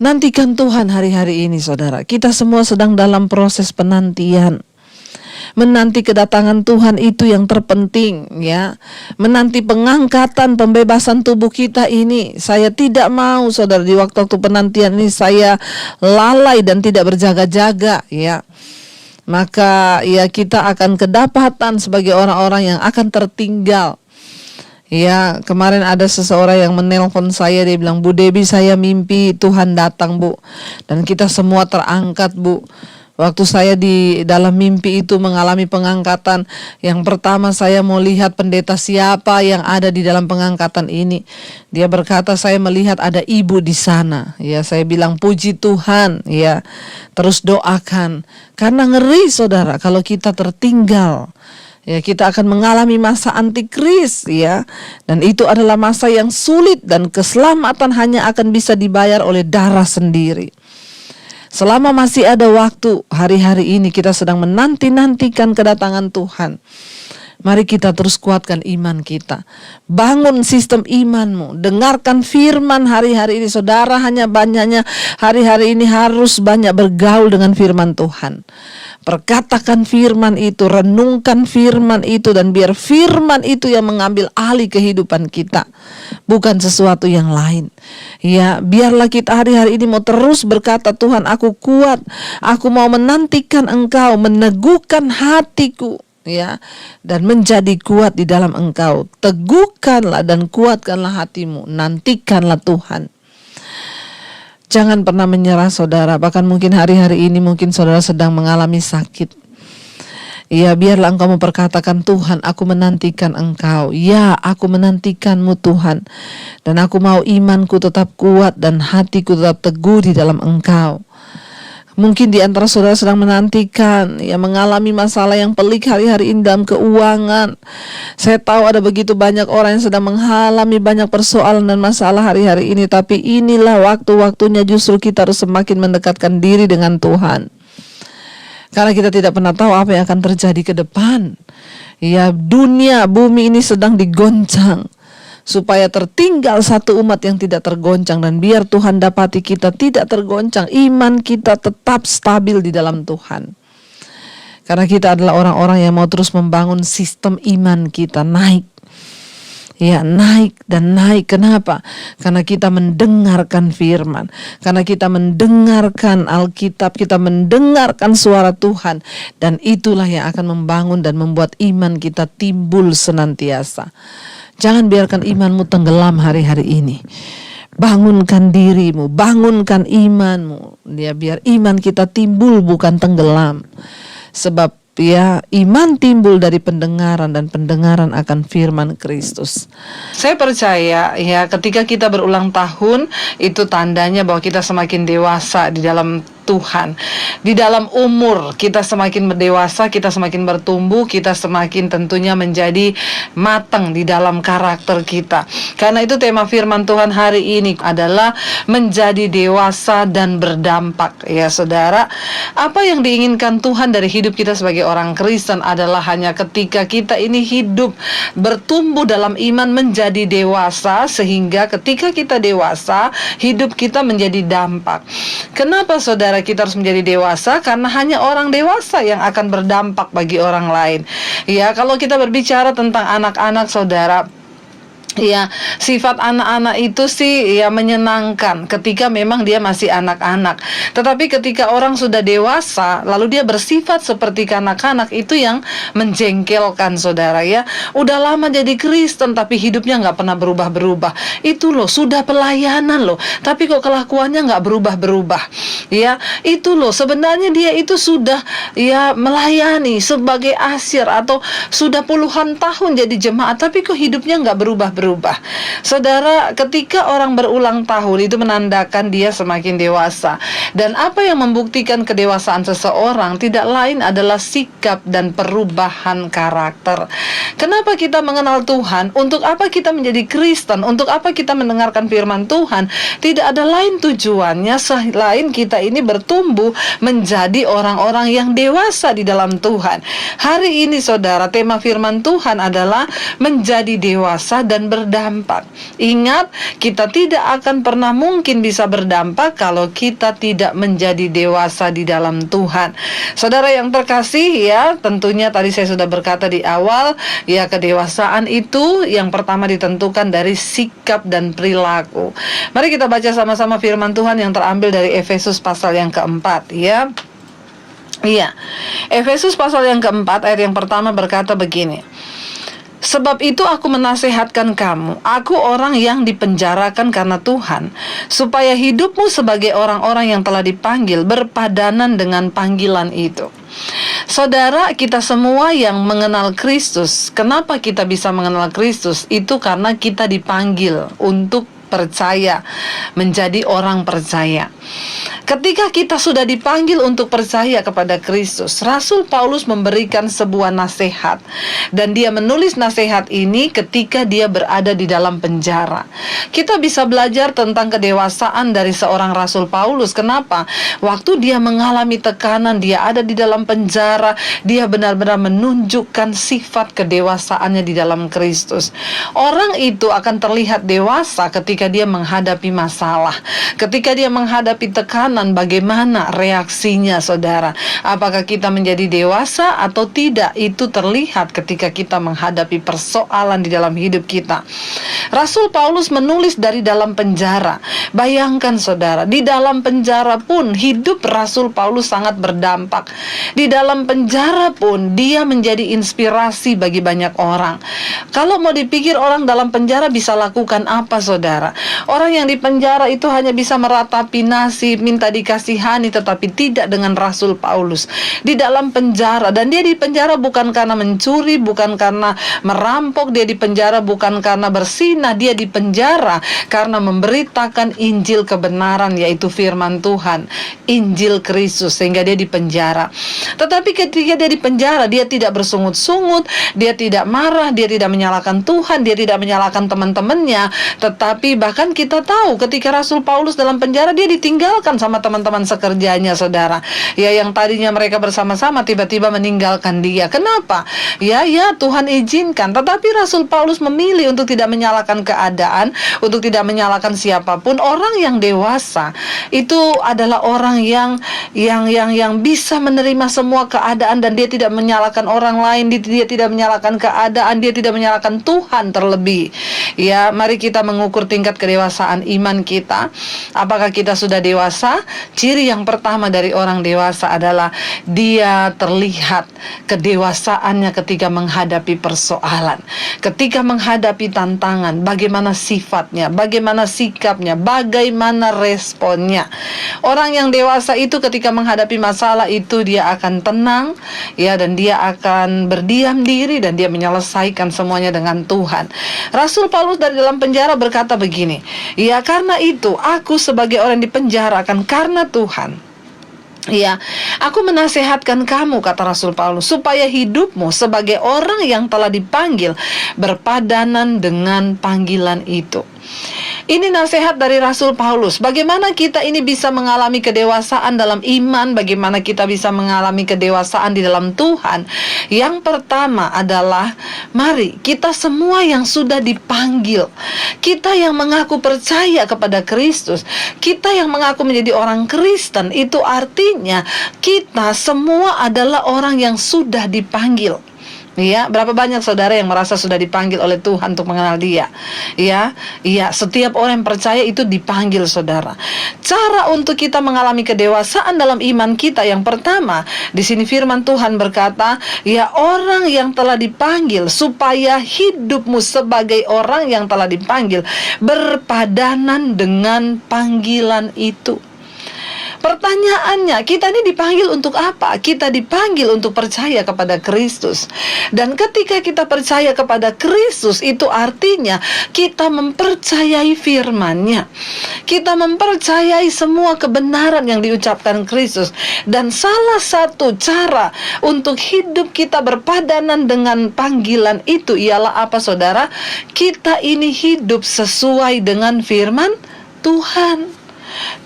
Nantikan Tuhan hari-hari ini saudara. Kita semua sedang dalam proses penantian. Menanti kedatangan Tuhan itu yang terpenting, ya. Menanti pengangkatan, pembebasan tubuh kita ini. Saya tidak mau saudara di waktu-waktu penantian ini saya lalai dan tidak berjaga-jaga, ya. Maka ya kita akan kedapatan sebagai orang-orang yang akan tertinggal. Ya, kemarin ada seseorang yang menelpon saya, dia bilang, Bu Debbie, saya mimpi Tuhan datang, Bu. Dan kita semua terangkat, Bu. Waktu saya di dalam mimpi itu mengalami pengangkatan, yang pertama saya mau lihat pendeta siapa yang ada di dalam pengangkatan ini. Dia berkata, saya melihat ada ibu di sana. Ya, saya bilang, puji Tuhan, ya. Terus doakan. Karena ngeri saudara kalau kita tertinggal. Ya, kita akan mengalami masa antikris, ya. Dan itu adalah masa yang sulit dan keselamatan hanya akan bisa dibayar oleh darah sendiri. Selama masih ada waktu, hari-hari ini kita sedang menanti-nantikan kedatangan Tuhan. Mari kita terus kuatkan iman kita. Bangun sistem imanmu. Dengarkan firman hari-hari ini. Saudara hanya banyaknya hari-hari ini harus banyak bergaul dengan firman Tuhan. Perkatakan firman itu, renungkan firman itu, dan biar firman itu yang mengambil alih kehidupan kita, bukan sesuatu yang lain. Ya, biarlah kita hari-hari ini mau terus berkata, Tuhan aku kuat, aku mau menantikan Engkau, meneguhkan hatiku, ya, dan menjadi kuat di dalam Engkau. Teguhkanlah dan kuatkanlah hatimu, nantikanlah Tuhan. Jangan pernah menyerah saudara. Bahkan mungkin hari-hari ini mungkin saudara sedang mengalami sakit. Ya, biarlah engkau memperkatakan, Tuhan aku menantikan Engkau. Ya, aku menantikanmu Tuhan. Dan aku mau imanku tetap kuat dan hatiku tetap teguh di dalam Engkau. Mungkin di antara saudara sedang menantikan, ya, mengalami masalah yang pelik hari-hari ini dalam keuangan. Saya tahu ada begitu banyak orang yang sedang mengalami banyak persoalan dan masalah hari-hari ini. Tapi inilah waktu-waktunya justru kita harus semakin mendekatkan diri dengan Tuhan. Karena kita tidak pernah tahu apa yang akan terjadi ke depan. Ya, dunia, bumi ini sedang digoncang. Supaya tertinggal satu umat yang tidak tergoncang. Dan biar Tuhan dapati kita tidak tergoncang, iman kita tetap stabil di dalam Tuhan. Karena kita adalah orang-orang yang mau terus membangun sistem iman kita naik. Ya, naik dan naik. Kenapa? Karena kita mendengarkan firman. Karena kita mendengarkan Alkitab. Kita mendengarkan suara Tuhan. Dan itulah yang akan membangun dan membuat iman kita timbul senantiasa. Jangan biarkan imanmu tenggelam hari-hari ini. Bangunkan dirimu, bangunkan imanmu. Ya, biar iman kita timbul bukan tenggelam. Sebab ya, iman timbul dari pendengaran dan pendengaran akan firman Kristus. Saya percaya ya, ketika kita berulang tahun itu tandanya bahwa kita semakin dewasa di dalam Tuhan. Di dalam umur kita semakin berdewasa, kita semakin bertumbuh, kita semakin tentunya menjadi matang di dalam karakter kita. Karena itu tema firman Tuhan hari ini adalah menjadi dewasa dan berdampak. Ya saudara, apa yang diinginkan Tuhan dari hidup kita sebagai orang Kristen adalah hanya ketika kita ini hidup bertumbuh dalam iman menjadi dewasa, sehingga ketika kita dewasa hidup kita menjadi dampak. Kenapa saudara kita harus menjadi dewasa? Karena hanya orang dewasa yang akan berdampak bagi orang lain. Ya, kalau kita berbicara tentang anak-anak saudara, ya, sifat anak-anak itu sih ya menyenangkan ketika memang dia masih anak-anak. Tetapi ketika orang sudah dewasa lalu dia bersifat seperti kanak-kanak, itu yang menjengkelkan saudara ya. Udah lama jadi Kristen tapi hidupnya nggak pernah berubah-berubah. Itu loh, sudah pelayanan loh, tapi kok kelakuannya nggak berubah-berubah. Ya, itu loh, sebenarnya dia itu sudah ya melayani sebagai asyir atau sudah puluhan tahun jadi jemaat, tapi kok hidupnya nggak berubah-berubah. Saudara, ketika orang berulang tahun itu menandakan dia semakin dewasa. Dan apa yang membuktikan kedewasaan seseorang tidak lain adalah sikap dan perubahan karakter. Kenapa kita mengenal Tuhan? Untuk apa kita menjadi Kristen? Untuk apa kita mendengarkan firman Tuhan? Tidak ada lain tujuannya selain kita ini bertumbuh menjadi orang-orang yang dewasa di dalam Tuhan. Hari ini saudara, tema firman Tuhan adalah menjadi dewasa dan berdampak. Ingat, kita tidak akan pernah mungkin bisa berdampak kalau kita tidak menjadi dewasa di dalam Tuhan. Saudara yang terkasih ya, tentunya tadi saya sudah berkata di awal, ya kedewasaan itu yang pertama ditentukan dari sikap dan perilaku. Mari kita baca sama-sama firman Tuhan yang terambil dari Efesus pasal yang keempat ya. Iya, Efesus pasal yang keempat ayat yang pertama berkata begini: sebab itu aku menasehatkan kamu, aku orang yang dipenjarakan karena Tuhan, supaya hidupmu sebagai orang-orang yang telah dipanggil berpadanan dengan panggilan itu. Saudara, kita semua yang mengenal Kristus, kenapa kita bisa mengenal Kristus? Itu karena kita dipanggil untuk percaya, menjadi orang percaya. Ketika kita sudah dipanggil untuk percaya kepada Kristus, Rasul Paulus memberikan sebuah nasihat, dan dia menulis nasihat ini ketika dia berada di dalam penjara. Kita bisa belajar tentang kedewasaan dari seorang Rasul Paulus. Kenapa? Waktu dia mengalami tekanan, dia ada di dalam penjara, dia benar-benar menunjukkan sifat kedewasaannya di dalam Kristus. Orang itu akan terlihat dewasa ketika dia menghadapi masalah, ketika dia menghadapi tekanan. Bagaimana reaksinya saudara? Apakah kita menjadi dewasa atau tidak? Itu terlihat ketika kita menghadapi persoalan di dalam hidup kita. Rasul Paulus menulis dari dalam penjara. Bayangkan saudara, di dalam penjara pun hidup Rasul Paulus sangat berdampak. Di dalam penjara pun dia menjadi inspirasi bagi banyak orang. Kalau mau dipikir orang dalam penjara bisa lakukan apa saudara? Orang yang di penjara itu hanya bisa meratapi nasib, minta dikasihani, tetapi tidak dengan Rasul Paulus. Di dalam penjara, dan dia di penjara bukan karena mencuri, bukan karena merampok, dia di penjara bukan karena bersinah, dia di penjara karena memberitakan Injil kebenaran, yaitu firman Tuhan, Injil Kristus, sehingga dia di penjara. Tetapi ketika dia di penjara, dia tidak bersungut-sungut, dia tidak marah, dia tidak menyalahkan Tuhan, dia tidak menyalahkan teman-temannya. Tetapi bahkan kita tahu ketika Rasul Paulus dalam penjara, dia ditinggalkan sama teman-teman sekerjanya saudara. Ya, yang tadinya mereka bersama-sama tiba-tiba meninggalkan dia. Kenapa? Ya Tuhan izinkan. Tetapi Rasul Paulus memilih untuk tidak menyalahkan keadaan, untuk tidak menyalahkan siapapun. Orang yang dewasa itu adalah orang yang bisa menerima semua keadaan, dan dia tidak menyalahkan orang lain, dia tidak menyalahkan keadaan, dia tidak menyalahkan Tuhan terlebih. Ya, mari kita mengukur tingkat kedewasaan iman kita. Apakah kita sudah dewasa? ciri yang pertama dari orang dewasa adalah dia terlihat kedewasaannya ketika menghadapi persoalan, ketika menghadapi tantangan, bagaimana sifatnya, bagaimana sikapnya, bagaimana responnya. Orang yang dewasa itu ketika menghadapi masalah itu dia akan tenang, ya, dan dia akan berdiam diri dan dia menyelesaikan semuanya dengan Tuhan. Rasul Paulus dari dalam penjara berkata begini, ya, karena itu aku sebagai orang di penjara akan karena Tuhan, ya, aku menasehatkan kamu, kata Rasul Paulus, supaya hidupmu sebagai orang yang telah dipanggil berpadanan dengan panggilan itu. Ini nasihat dari Rasul Paulus. Bagaimana kita ini bisa mengalami kedewasaan dalam iman, bagaimana kita bisa mengalami kedewasaan di dalam Tuhan. Yang pertama adalah, mari kita semua yang sudah dipanggil, kita yang mengaku percaya kepada Kristus, kita yang mengaku menjadi orang Kristen, itu artinya kita semua adalah orang yang sudah dipanggil. Ya, berapa banyak saudara yang merasa sudah dipanggil oleh Tuhan untuk mengenal Dia? Ya, setiap orang yang percaya itu dipanggil, saudara. Cara untuk kita mengalami kedewasaan dalam iman kita, yang pertama, di sini firman Tuhan berkata, ya, orang yang telah dipanggil supaya hidupmu sebagai orang yang telah dipanggil berpadanan dengan panggilan itu. Pertanyaannya, kita ini dipanggil untuk apa? Kita dipanggil untuk percaya kepada Kristus. Dan ketika kita percaya kepada Kristus, itu artinya kita mempercayai firman-Nya. Kita mempercayai semua kebenaran yang diucapkan Kristus. Dan salah satu cara untuk hidup kita berpadanan dengan panggilan itu ialah apa, saudara? Kita ini hidup sesuai dengan firman Tuhan.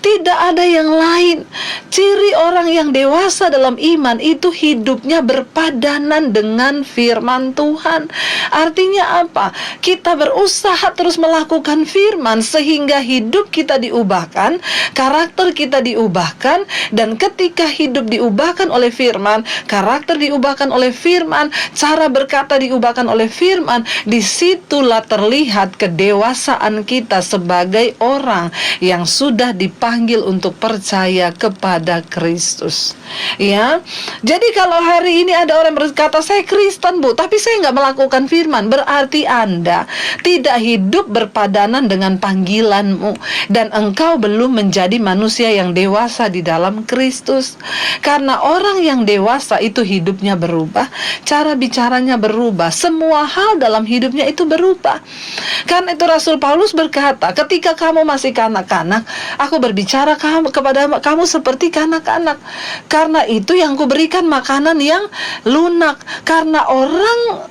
Tidak ada yang lain. Ciri orang yang dewasa dalam iman itu hidupnya berpadanan dengan firman Tuhan. Artinya apa? Kita berusaha terus melakukan firman sehingga hidup kita diubahkan, karakter kita diubahkan, dan ketika hidup diubahkan oleh firman, karakter diubahkan oleh firman, cara berkata diubahkan oleh firman, disitulah terlihat kedewasaan kita sebagai orang yang sudah dipanggil untuk percaya kepada Kristus. Ya, jadi kalau hari ini ada orang berkata, saya Kristen, Bu, tapi saya nggak melakukan firman, berarti Anda tidak hidup berpadanan dengan panggilanmu, dan engkau belum menjadi manusia yang dewasa di dalam Kristus. Karena orang yang dewasa itu hidupnya berubah, cara bicaranya berubah, semua hal dalam hidupnya itu berubah. Karena itu Rasul Paulus berkata, ketika kamu masih kanak-kanak, aku berbicara kepada kamu seperti kanak-kanak. Karena itu yang kuberikan makanan yang lunak. Karena orang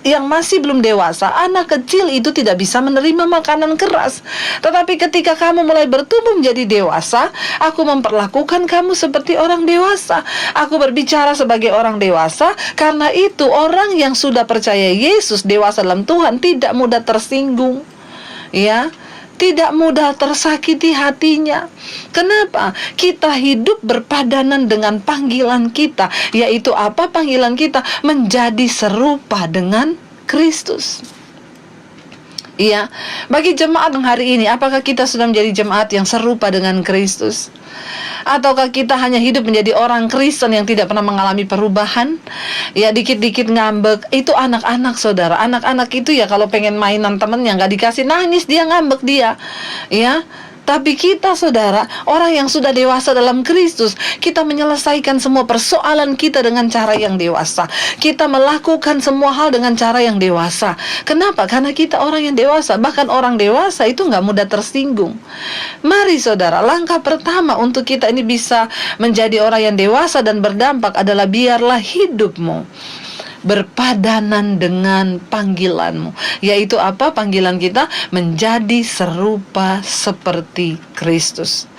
yang masih belum dewasa, anak kecil itu tidak bisa menerima makanan keras. Tetapi ketika kamu mulai bertumbuh menjadi dewasa, aku memperlakukan kamu seperti orang dewasa. Aku berbicara sebagai orang dewasa. Karena itu orang yang sudah percaya Yesus, dewasa dalam Tuhan, tidak mudah tersinggung, ya, tidak mudah tersakiti hatinya. Kenapa? Kita hidup berpadanan dengan panggilan kita, yaitu apa panggilan kita? Menjadi serupa dengan Kristus. Iya, bagi jemaat yang hari ini, apakah kita sudah menjadi jemaat yang serupa dengan Kristus? Ataukah kita hanya hidup menjadi orang Kristen yang tidak pernah mengalami perubahan? Ya, dikit-dikit ngambek. Itu anak-anak, saudara. Anak-anak itu ya kalau pengen mainan temennya nggak dikasih, nangis dia, ngambek dia. Ya, tapi kita, saudara, orang yang sudah dewasa dalam Kristus, kita menyelesaikan semua persoalan kita dengan cara yang dewasa. Kita melakukan semua hal dengan cara yang dewasa. Kenapa? Karena kita orang yang dewasa. Bahkan orang dewasa itu nggak mudah tersinggung. Mari, saudara, langkah pertama untuk kita ini bisa menjadi orang yang dewasa dan berdampak adalah biarlah hidupmu berpadanan dengan panggilanmu. Yaitu apa panggilan kita? Menjadi serupa seperti Kristus.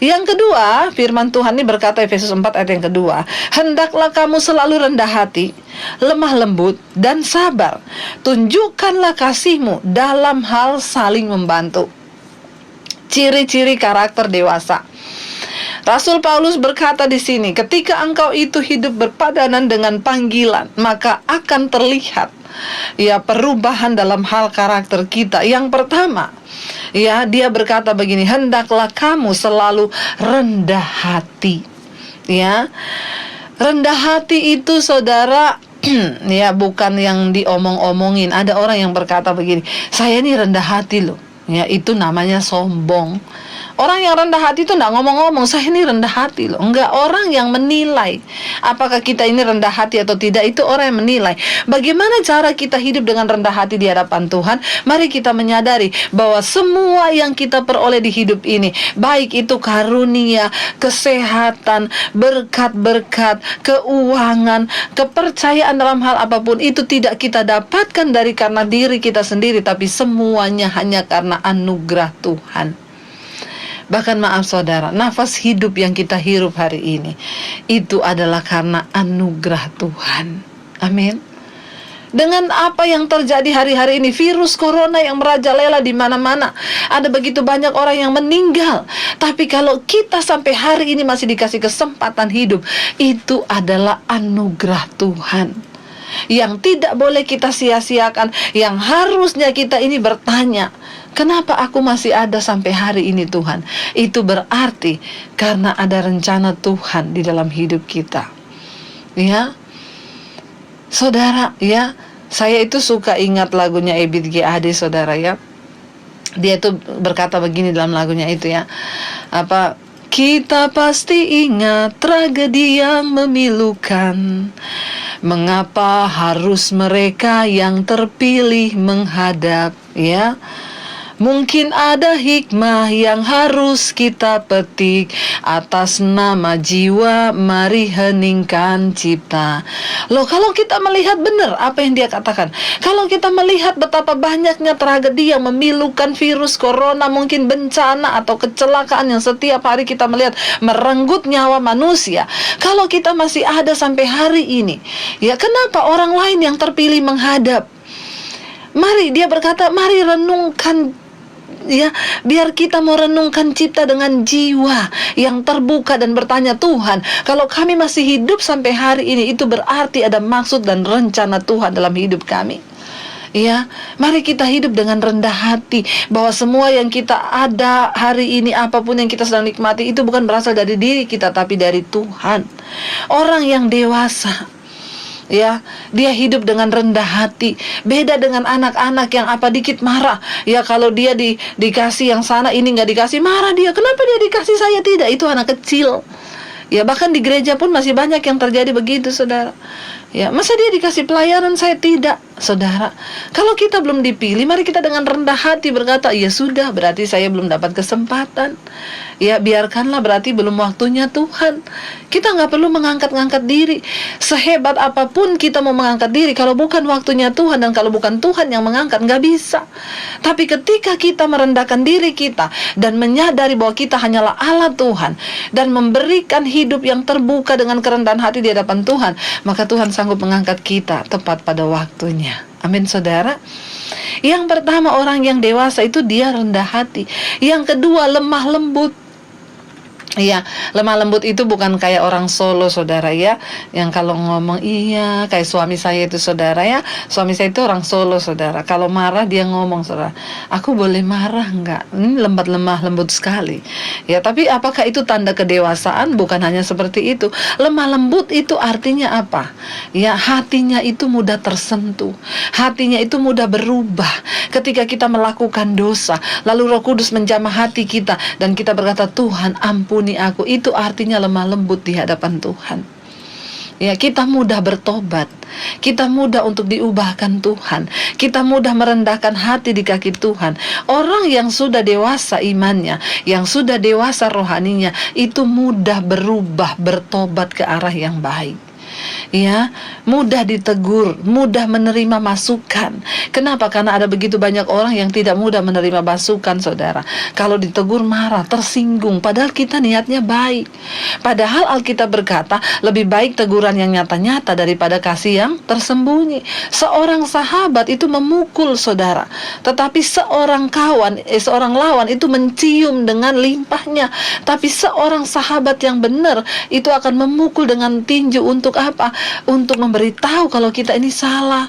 Yang kedua, firman Tuhan ini berkata, Efesus 4 ayat yang kedua, hendaklah kamu selalu rendah hati, lemah lembut, dan sabar. Tunjukkanlah kasihmu dalam hal saling membantu. Ciri-ciri karakter dewasa. Rasul Paulus berkata di sini, ketika engkau itu hidup berpadanan dengan panggilan, maka akan terlihat perubahan dalam hal karakter kita. Yang pertama, dia berkata begini, hendaklah kamu selalu rendah hati. Rendah hati itu, saudara, bukan yang diomong-omongin. Ada orang yang berkata begini, saya ini rendah hati loh. Itu namanya sombong. Orang yang rendah hati itu enggak ngomong-ngomong, saya ini rendah hati loh. Enggak, orang yang menilai apakah kita ini rendah hati atau tidak, itu orang yang menilai. Bagaimana cara kita hidup dengan rendah hati di hadapan Tuhan? Mari kita menyadari bahwa semua yang kita peroleh di hidup ini, baik itu karunia, kesehatan, berkat-berkat, keuangan, kepercayaan dalam hal apapun, itu tidak kita dapatkan dari karena diri kita sendiri, tapi semuanya hanya karena anugerah Tuhan. Bahkan maaf saudara, nafas hidup yang kita hirup hari ini, itu adalah karena anugerah Tuhan. Amin. Dengan apa yang terjadi hari-hari ini, virus corona yang merajalela di mana-mana, ada begitu banyak orang yang meninggal. Tapi kalau kita sampai hari ini masih dikasih kesempatan hidup, itu adalah anugerah Tuhan yang tidak boleh kita sia-siakan. Yang harusnya kita ini bertanya, kenapa aku masih ada sampai hari ini Tuhan? Itu berarti karena ada rencana Tuhan di dalam hidup kita. Saudara, saya itu suka ingat lagunya Ebit G. Ade, saudara, Dia itu berkata begini dalam lagunya itu, kita pasti ingat tragedi yang memilukan. Mengapa harus mereka yang terpilih menghadap, Mungkin ada hikmah yang harus kita petik. Atas nama jiwa, mari heningkan cipta. Loh, kalau kita melihat benar apa yang dia katakan, kalau kita melihat betapa banyaknya tragedi yang memilukan, virus corona, mungkin bencana atau kecelakaan yang setiap hari kita melihat merenggut nyawa manusia, kalau kita masih ada sampai hari ini, kenapa orang lain yang terpilih menghadap? Mari, dia berkata, mari renungkan, biar kita mau renungkan cipta dengan jiwa yang terbuka dan bertanya, Tuhan, kalau kami masih hidup sampai hari ini, itu berarti ada maksud dan rencana Tuhan dalam hidup kami. Mari kita hidup dengan rendah hati, bahwa semua yang kita ada hari ini, apapun yang kita sedang nikmati, itu bukan berasal dari diri kita, tapi dari Tuhan. Orang yang dewasa, dia hidup dengan rendah hati. Beda dengan anak-anak yang apa dikit marah. Kalau dia dikasih yang sana, ini nggak dikasih, marah dia. Kenapa dia dikasih, saya tidak? Itu anak kecil. Bahkan di gereja pun masih banyak yang terjadi begitu, saudara. Masa dia dikasih pelayanan, saya tidak? Saudara, kalau kita belum dipilih, mari kita dengan rendah hati berkata, ya sudah, berarti saya belum dapat kesempatan. Biarkanlah, berarti belum waktunya Tuhan. Kita nggak perlu mengangkat-ngangkat diri. Sehebat apapun kita mau mengangkat diri, kalau bukan waktunya Tuhan dan kalau bukan Tuhan yang mengangkat, nggak bisa. Tapi ketika kita merendahkan diri kita dan menyadari bahwa kita hanyalah alat Tuhan, dan memberikan hidup yang terbuka dengan kerendahan hati di hadapan Tuhan, maka Tuhan sanggup mengangkat kita tepat pada waktunya. Amin, saudara. Yang pertama, orang yang dewasa itu dia rendah hati. Yang kedua, lemah lembut. Lemah lembut itu bukan kayak orang Solo, saudara, yang kalau ngomong kayak suami saya itu, saudara, suami saya itu orang Solo, saudara. Kalau marah dia ngomong, saudara, aku boleh marah enggak? Ini lemah lembut sekali. Tapi apakah itu tanda kedewasaan? Bukan hanya seperti itu. Lemah lembut itu artinya apa? Hatinya itu mudah tersentuh, hatinya itu mudah berubah ketika kita melakukan dosa, lalu Roh Kudus menjamah hati kita dan kita berkata, Tuhan, ampuni aku. Itu artinya lemah lembut di hadapan Tuhan. Kita mudah bertobat, kita mudah untuk diubahkan Tuhan, kita mudah merendahkan hati di kaki Tuhan. Orang yang sudah dewasa imannya, yang sudah dewasa rohaninya, itu mudah berubah, bertobat ke arah yang baik. Mudah ditegur, mudah menerima masukan. Kenapa? Karena ada begitu banyak orang yang tidak mudah menerima masukan, saudara. Kalau ditegur marah, tersinggung, padahal kita niatnya baik. Padahal Alkitab berkata, lebih baik teguran yang nyata-nyata daripada kasih yang tersembunyi. Seorang sahabat itu memukul saudara, tetapi seorang lawan itu mencium dengan limpahnya. Tapi seorang sahabat yang benar itu akan memukul dengan tinju untuk apa? Untuk memberitahu kalau kita ini salah.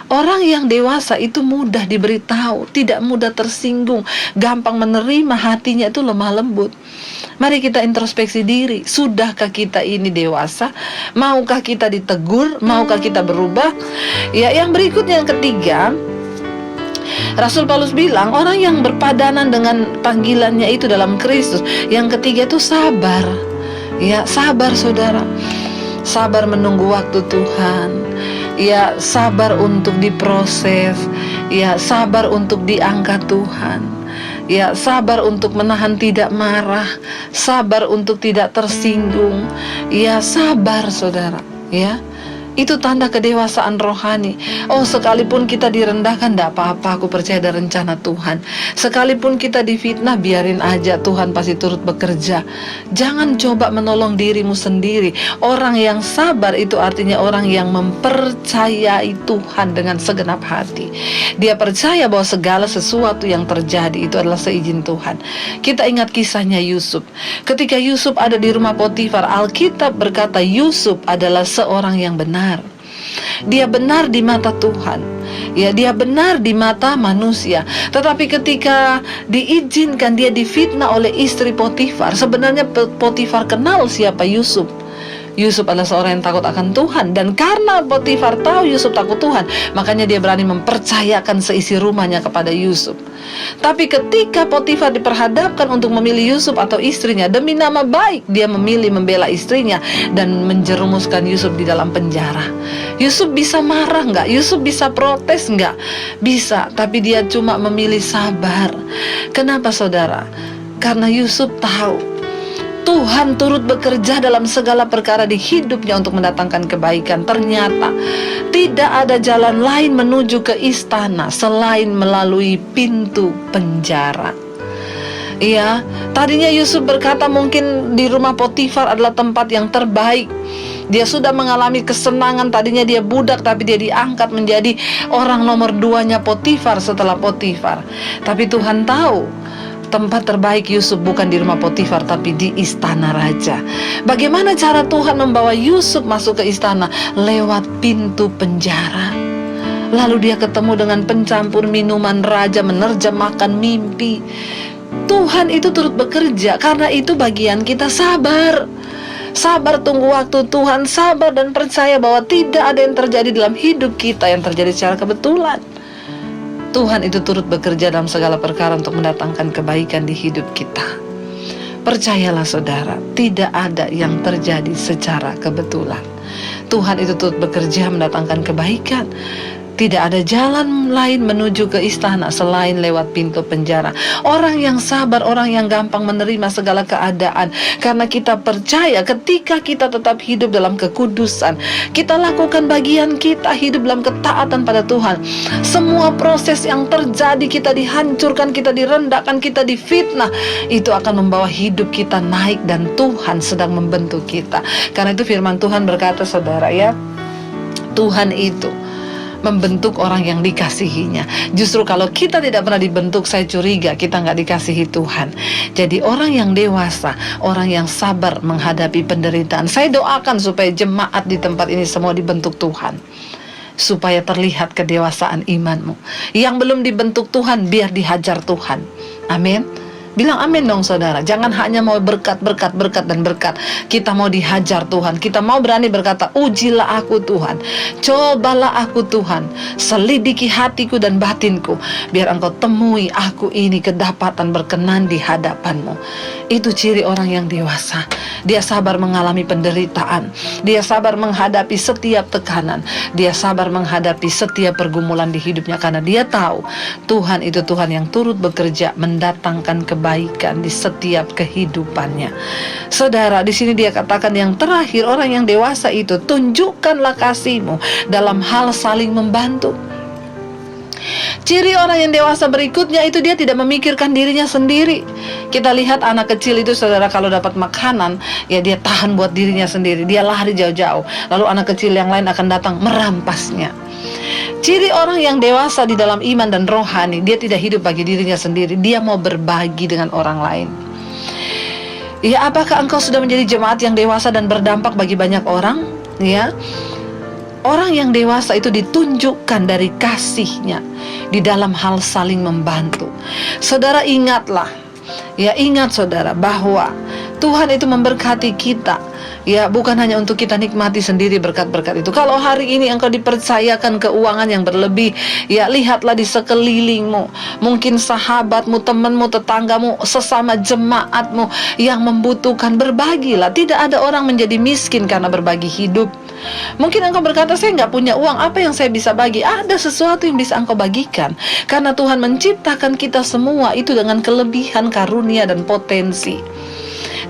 Orang yang dewasa itu mudah diberitahu, tidak mudah tersinggung, gampang menerima, hatinya itu lemah lembut. Mari kita introspeksi diri. Sudahkah kita ini dewasa? Maukah kita ditegur? Maukah kita berubah? Ya, yang berikutnya, yang ketiga, Rasul Paulus bilang orang yang berpadanan dengan panggilannya itu dalam Kristus. Yang ketiga itu sabar. Ya, sabar saudara. Sabar menunggu waktu Tuhan. Ya, sabar untuk diproses. Ya, sabar untuk diangkat Tuhan. Ya, sabar untuk menahan tidak marah, sabar untuk tidak tersinggung. Ya, sabar saudara. Ya, itu tanda kedewasaan rohani. Oh, sekalipun kita direndahkan, tidak apa-apa, aku percaya ada rencana Tuhan. Sekalipun kita difitnah, biarin aja, Tuhan pasti turut bekerja. Jangan coba menolong dirimu sendiri. Orang yang sabar itu artinya orang yang mempercayai Tuhan dengan segenap hati. Dia percaya bahwa segala sesuatu yang terjadi itu adalah seizin Tuhan. Kita ingat kisahnya Yusuf. Ketika Yusuf ada di rumah Potifar, Alkitab berkata Yusuf adalah seorang yang benar. Dia benar di mata Tuhan. Ya, dia benar di mata manusia. Tetapi ketika diizinkan dia difitnah oleh istri Potifar, sebenarnya Potifar kenal siapa Yusuf. Yusuf adalah seorang yang takut akan Tuhan. Dan karena Potifar tahu Yusuf takut Tuhan, makanya dia berani mempercayakan seisi rumahnya kepada Yusuf. Tapi ketika Potifar diperhadapkan untuk memilih Yusuf atau istrinya, demi nama baik dia memilih membela istrinya dan menjerumuskan Yusuf di dalam penjara. Yusuf bisa marah nggak? Yusuf bisa protes nggak? Bisa, tapi dia cuma memilih sabar. Kenapa saudara? Karena Yusuf tahu Tuhan turut bekerja dalam segala perkara di hidupnya untuk mendatangkan kebaikan. Ternyata tidak ada jalan lain menuju ke istana selain melalui pintu penjara. Iya, tadinya Yusuf berkata mungkin di rumah Potifar adalah tempat yang terbaik. Dia sudah mengalami kesenangan, tadinya dia budak tapi dia diangkat menjadi orang nomor 2-nya Potifar setelah Potifar. Tapi Tuhan tahu tempat terbaik Yusuf bukan di rumah Potifar, tapi di istana raja. Bagaimana cara Tuhan membawa Yusuf masuk ke istana? Lewat pintu penjara. Lalu dia ketemu dengan pencampur minuman raja, menerjemahkan mimpi. Tuhan itu turut bekerja. Karena itu bagian kita sabar. Sabar tunggu waktu Tuhan, sabar dan percaya bahwa tidak ada yang terjadi dalam hidup kita yang terjadi secara kebetulan. Tuhan itu turut bekerja dalam segala perkara untuk mendatangkan kebaikan di hidup kita. Percayalah saudara, tidak ada yang terjadi secara kebetulan. Tuhan itu turut bekerja mendatangkan kebaikan. Tidak ada jalan lain menuju ke istana selain lewat pintu penjara. Orang yang sabar, orang yang gampang menerima segala keadaan, karena kita percaya ketika kita tetap hidup dalam kekudusan, kita lakukan bagian kita, hidup dalam ketaatan pada Tuhan. Semua proses yang terjadi, kita dihancurkan, kita direndahkan, kita difitnah, itu akan membawa hidup kita naik dan Tuhan sedang membentuk kita. Karena itu firman Tuhan berkata saudara ya, Tuhan itu membentuk orang yang dikasihinya. Justru kalau kita tidak pernah dibentuk, saya curiga kita nggak dikasihi Tuhan. Jadi orang yang dewasa, orang yang sabar menghadapi penderitaan. Saya doakan supaya jemaat di tempat ini semua dibentuk Tuhan, supaya terlihat kedewasaan imanmu. Yang belum dibentuk Tuhan, biar dihajar Tuhan. Amin. Bilang amin dong saudara. Jangan hanya mau berkat, dan berkat. Kita mau dihajar Tuhan. Kita mau berani berkata, ujilah aku Tuhan, cobalah aku Tuhan, selidiki hatiku dan batinku, biar engkau temui aku ini kedapatan berkenan di hadapanmu. Itu ciri orang yang dewasa. Dia sabar mengalami penderitaan. Dia sabar menghadapi setiap tekanan. Dia sabar menghadapi setiap pergumulan di hidupnya, karena dia tahu Tuhan itu Tuhan yang turut bekerja mendatangkan kebaikan di setiap kehidupannya. Saudara, di sini dia katakan yang terakhir, orang yang dewasa itu tunjukkanlah kasihmu dalam hal saling membantu. Ciri orang yang dewasa berikutnya itu dia tidak memikirkan dirinya sendiri. Kita lihat anak kecil itu, saudara, kalau dapat makanan, ya dia tahan buat dirinya sendiri, dia lari jauh-jauh. Lalu anak kecil yang lain akan datang merampasnya. Ciri orang yang dewasa di dalam iman dan rohani, dia tidak hidup bagi dirinya sendiri, dia mau berbagi dengan orang lain. Ya, apakah engkau sudah menjadi jemaat yang dewasa dan berdampak bagi banyak orang? Ya, orang yang dewasa itu ditunjukkan dari kasihnya di dalam hal saling membantu. Saudara, ingatlah, ya ingat saudara, bahwa Tuhan itu memberkati kita, ya bukan hanya untuk kita nikmati sendiri berkat-berkat itu. Kalau hari ini engkau dipercayakan keuangan yang berlebih, ya lihatlah di sekelilingmu, mungkin sahabatmu, temanmu, tetanggamu, sesama jemaatmu yang membutuhkan, berbagilah. Tidak ada orang menjadi miskin karena berbagi hidup. Mungkin engkau berkata, saya nggak punya uang, apa yang saya bisa bagi? Ada sesuatu yang bisa engkau bagikan, karena Tuhan menciptakan kita semua itu dengan kelebihan, karunia, dan potensi.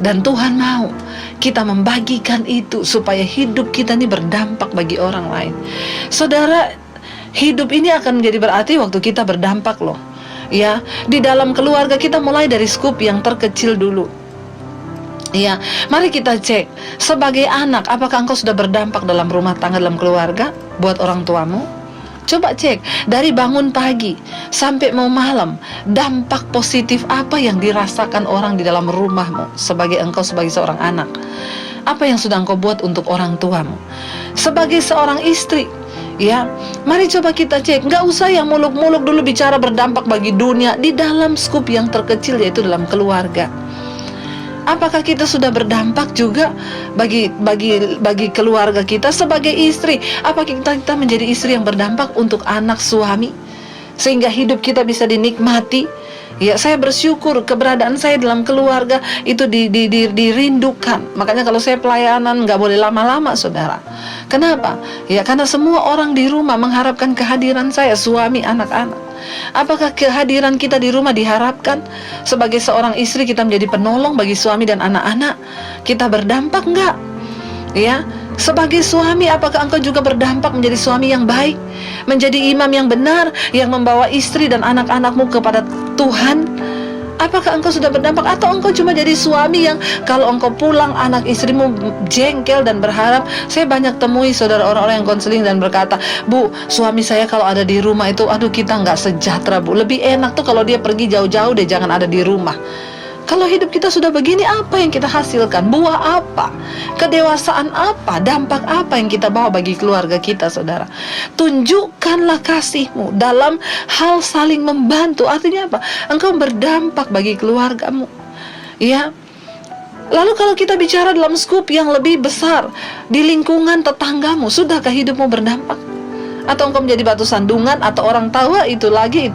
Dan Tuhan mau kita membagikan itu supaya hidup kita ini berdampak bagi orang lain. Saudara, hidup ini akan menjadi berarti waktu kita berdampak loh. Ya, di dalam keluarga kita mulai dari skup yang terkecil dulu. Ya, mari kita cek sebagai anak, apakah engkau sudah berdampak dalam rumah tangga, dalam keluarga, buat orang tuamu? Coba cek, dari bangun pagi sampai mau malam, dampak positif apa yang dirasakan orang di dalam rumahmu sebagai engkau sebagai seorang anak? Apa yang sudah engkau buat untuk orang tuamu? Sebagai seorang istri, ya, mari coba kita cek. Nggak usah yang muluk-muluk dulu bicara berdampak bagi dunia, di dalam skup yang terkecil, yaitu dalam keluarga. Apakah kita sudah berdampak juga bagi keluarga kita sebagai istri? Apakah kita menjadi istri yang berdampak untuk anak, suami, sehingga hidup kita bisa dinikmati? Ya, saya bersyukur keberadaan saya dalam keluarga itu dirindukan. Makanya kalau saya pelayanan nggak boleh lama-lama, saudara. Kenapa? Ya, karena semua orang di rumah mengharapkan kehadiran saya, suami, anak-anak. Apakah kehadiran kita di rumah diharapkan? Sebagai seorang istri kita menjadi penolong bagi suami dan anak-anak. Kita berdampak enggak? Ya, sebagai suami, apakah engkau juga berdampak menjadi suami yang baik, menjadi imam yang benar, yang membawa istri dan anak-anakmu kepada Tuhan? Apakah engkau sudah berdampak, atau engkau cuma jadi suami yang kalau engkau pulang anak istrimu jengkel dan berharap? Saya banyak temui saudara orang-orang yang konseling dan berkata, Bu, suami saya kalau ada di rumah itu, aduh kita nggak sejahtera, Bu. Lebih enak tuh kalau dia pergi jauh-jauh deh, jangan ada di rumah. Kalau hidup kita sudah begini, apa yang kita hasilkan? Buah apa? Kedewasaan apa? Dampak apa yang kita bawa bagi keluarga kita, saudara? Tunjukkanlah kasihmu dalam hal saling membantu. Artinya apa? Engkau berdampak bagi keluargamu. Ya. Lalu kalau kita bicara dalam skup yang lebih besar, di lingkungan tetanggamu, sudahkah hidupmu berdampak? Atau engkau menjadi batu sandungan, atau orang tahu itu lagi?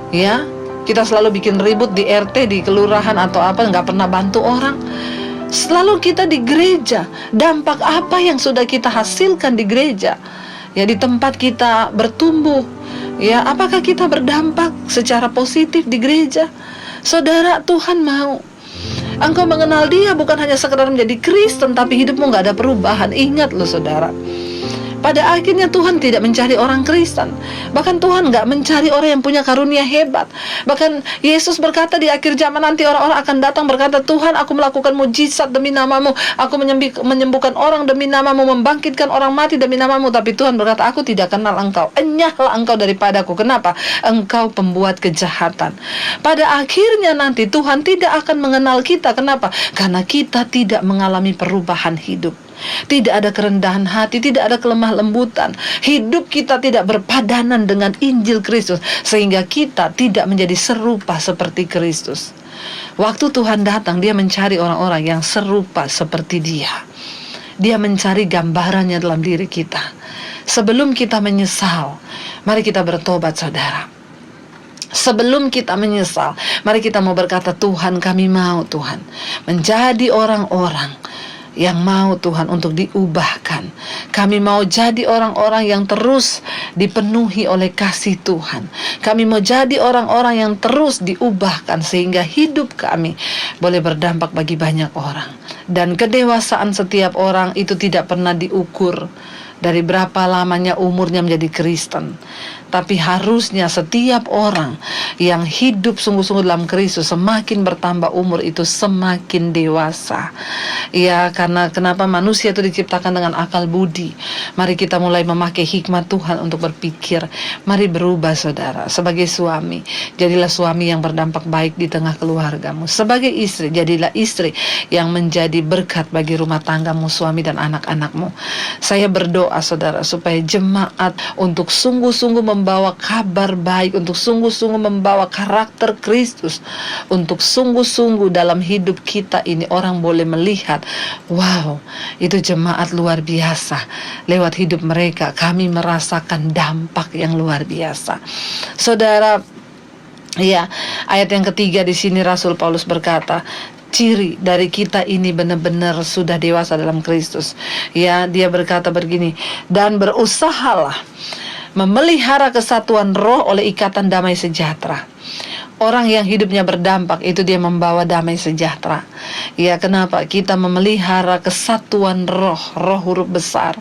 Ya. Kita selalu bikin ribut di RT, di kelurahan atau apa, nggak pernah bantu orang. Selalu kita di gereja, dampak apa yang sudah kita hasilkan di gereja? Ya, di tempat kita bertumbuh, ya, apakah kita berdampak secara positif di gereja? Saudara, Tuhan mau engkau mengenal Dia bukan hanya sekedar menjadi Kristen, tapi hidupmu nggak ada perubahan. Ingat loh saudara, pada akhirnya Tuhan tidak mencari orang Kristen. Bahkan Tuhan nggak mencari orang yang punya karunia hebat. Bahkan Yesus berkata di akhir zaman nanti orang-orang akan datang berkata, Tuhan, aku melakukan mujizat demi namamu, aku menyembuhkan orang demi namamu, membangkitkan orang mati demi namamu. Tapi Tuhan berkata, aku tidak kenal engkau, enyahlah engkau daripadaku. Kenapa? Engkau pembuat kejahatan. Pada akhirnya nanti Tuhan tidak akan mengenal kita. Kenapa? Karena kita tidak mengalami perubahan hidup. Tidak ada kerendahan hati, tidak ada kelemah lembutan. Hidup kita tidak berpadanan dengan Injil Kristus, sehingga kita tidak menjadi serupa seperti Kristus. Waktu Tuhan datang, Dia mencari orang-orang yang serupa seperti Dia. Dia mencari gambarannya dalam diri kita. Sebelum kita menyesal, mari kita bertobat, saudara. Sebelum kita menyesal, mari kita mau berkata, Tuhan, kami mau, Tuhan, menjadi orang-orang yang mau, Tuhan, untuk diubahkan. Kami mau jadi orang-orang yang terus dipenuhi oleh kasih Tuhan. Kami mau jadi orang-orang yang terus diubahkan, sehingga hidup kami boleh berdampak bagi banyak orang. Dan kedewasaan setiap orang itu tidak pernah diukur dari berapa lamanya umurnya menjadi Kristen. Tapi harusnya setiap orang yang hidup sungguh-sungguh dalam Kristus, semakin bertambah umur itu semakin dewasa. Ya, karena kenapa manusia itu diciptakan dengan akal budi. Mari kita mulai memakai hikmat Tuhan untuk berpikir. Mari berubah, saudara. Sebagai suami, jadilah suami yang berdampak baik di tengah keluargamu. Sebagai istri, jadilah istri yang menjadi berkat bagi rumah tanggamu, suami dan anak-anakmu. Saya berdoa, saudara, supaya jemaat untuk sungguh-sungguh membawa kabar baik, untuk sungguh-sungguh membawa karakter Kristus, untuk sungguh-sungguh dalam hidup kita ini orang boleh melihat, wow, itu jemaat luar biasa. Lewat hidup mereka kami merasakan dampak yang luar biasa. Saudara, ya, ayat yang ketiga di sini Rasul Paulus berkata, ciri dari kita ini benar-benar sudah dewasa dalam Kristus. Ya, dia berkata begini, dan berusahalah memelihara kesatuan roh oleh ikatan damai sejahtera. Orang yang hidupnya berdampak itu dia membawa damai sejahtera. Ya, kenapa? Kita memelihara kesatuan roh, roh huruf besar,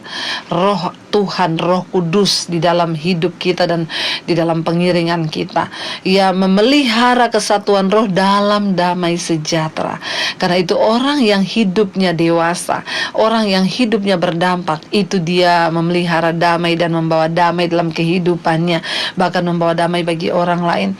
roh Tuhan, roh kudus di dalam hidup kita dan di dalam pengiringan kita. Ya, memelihara kesatuan roh dalam damai sejahtera. Karena itu orang yang hidupnya dewasa, orang yang hidupnya berdampak, itu dia memelihara damai dan membawa damai dalam kehidupannya, bahkan membawa damai bagi orang lain.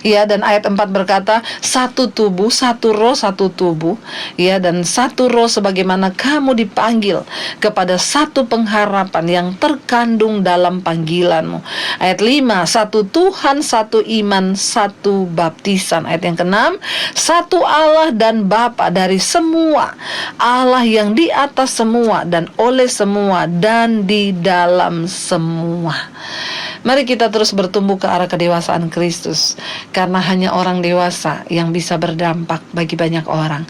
Ya, dan ayat 4 berkata, satu tubuh, satu roh, satu tubuh. Ya, dan satu roh sebagaimana kamu dipanggil kepada satu pengharapan yang terkandung dalam panggilanmu. Ayat 5, satu Tuhan, satu iman, satu baptisan. Ayat yang ke-6, satu Allah dan Bapa dari semua, Allah yang di atas semua dan oleh semua dan di dalam semua. Mari kita terus bertumbuh ke arah kedewasaan Kristus, karena hanya orang dewasa yang bisa berdampak bagi banyak orang.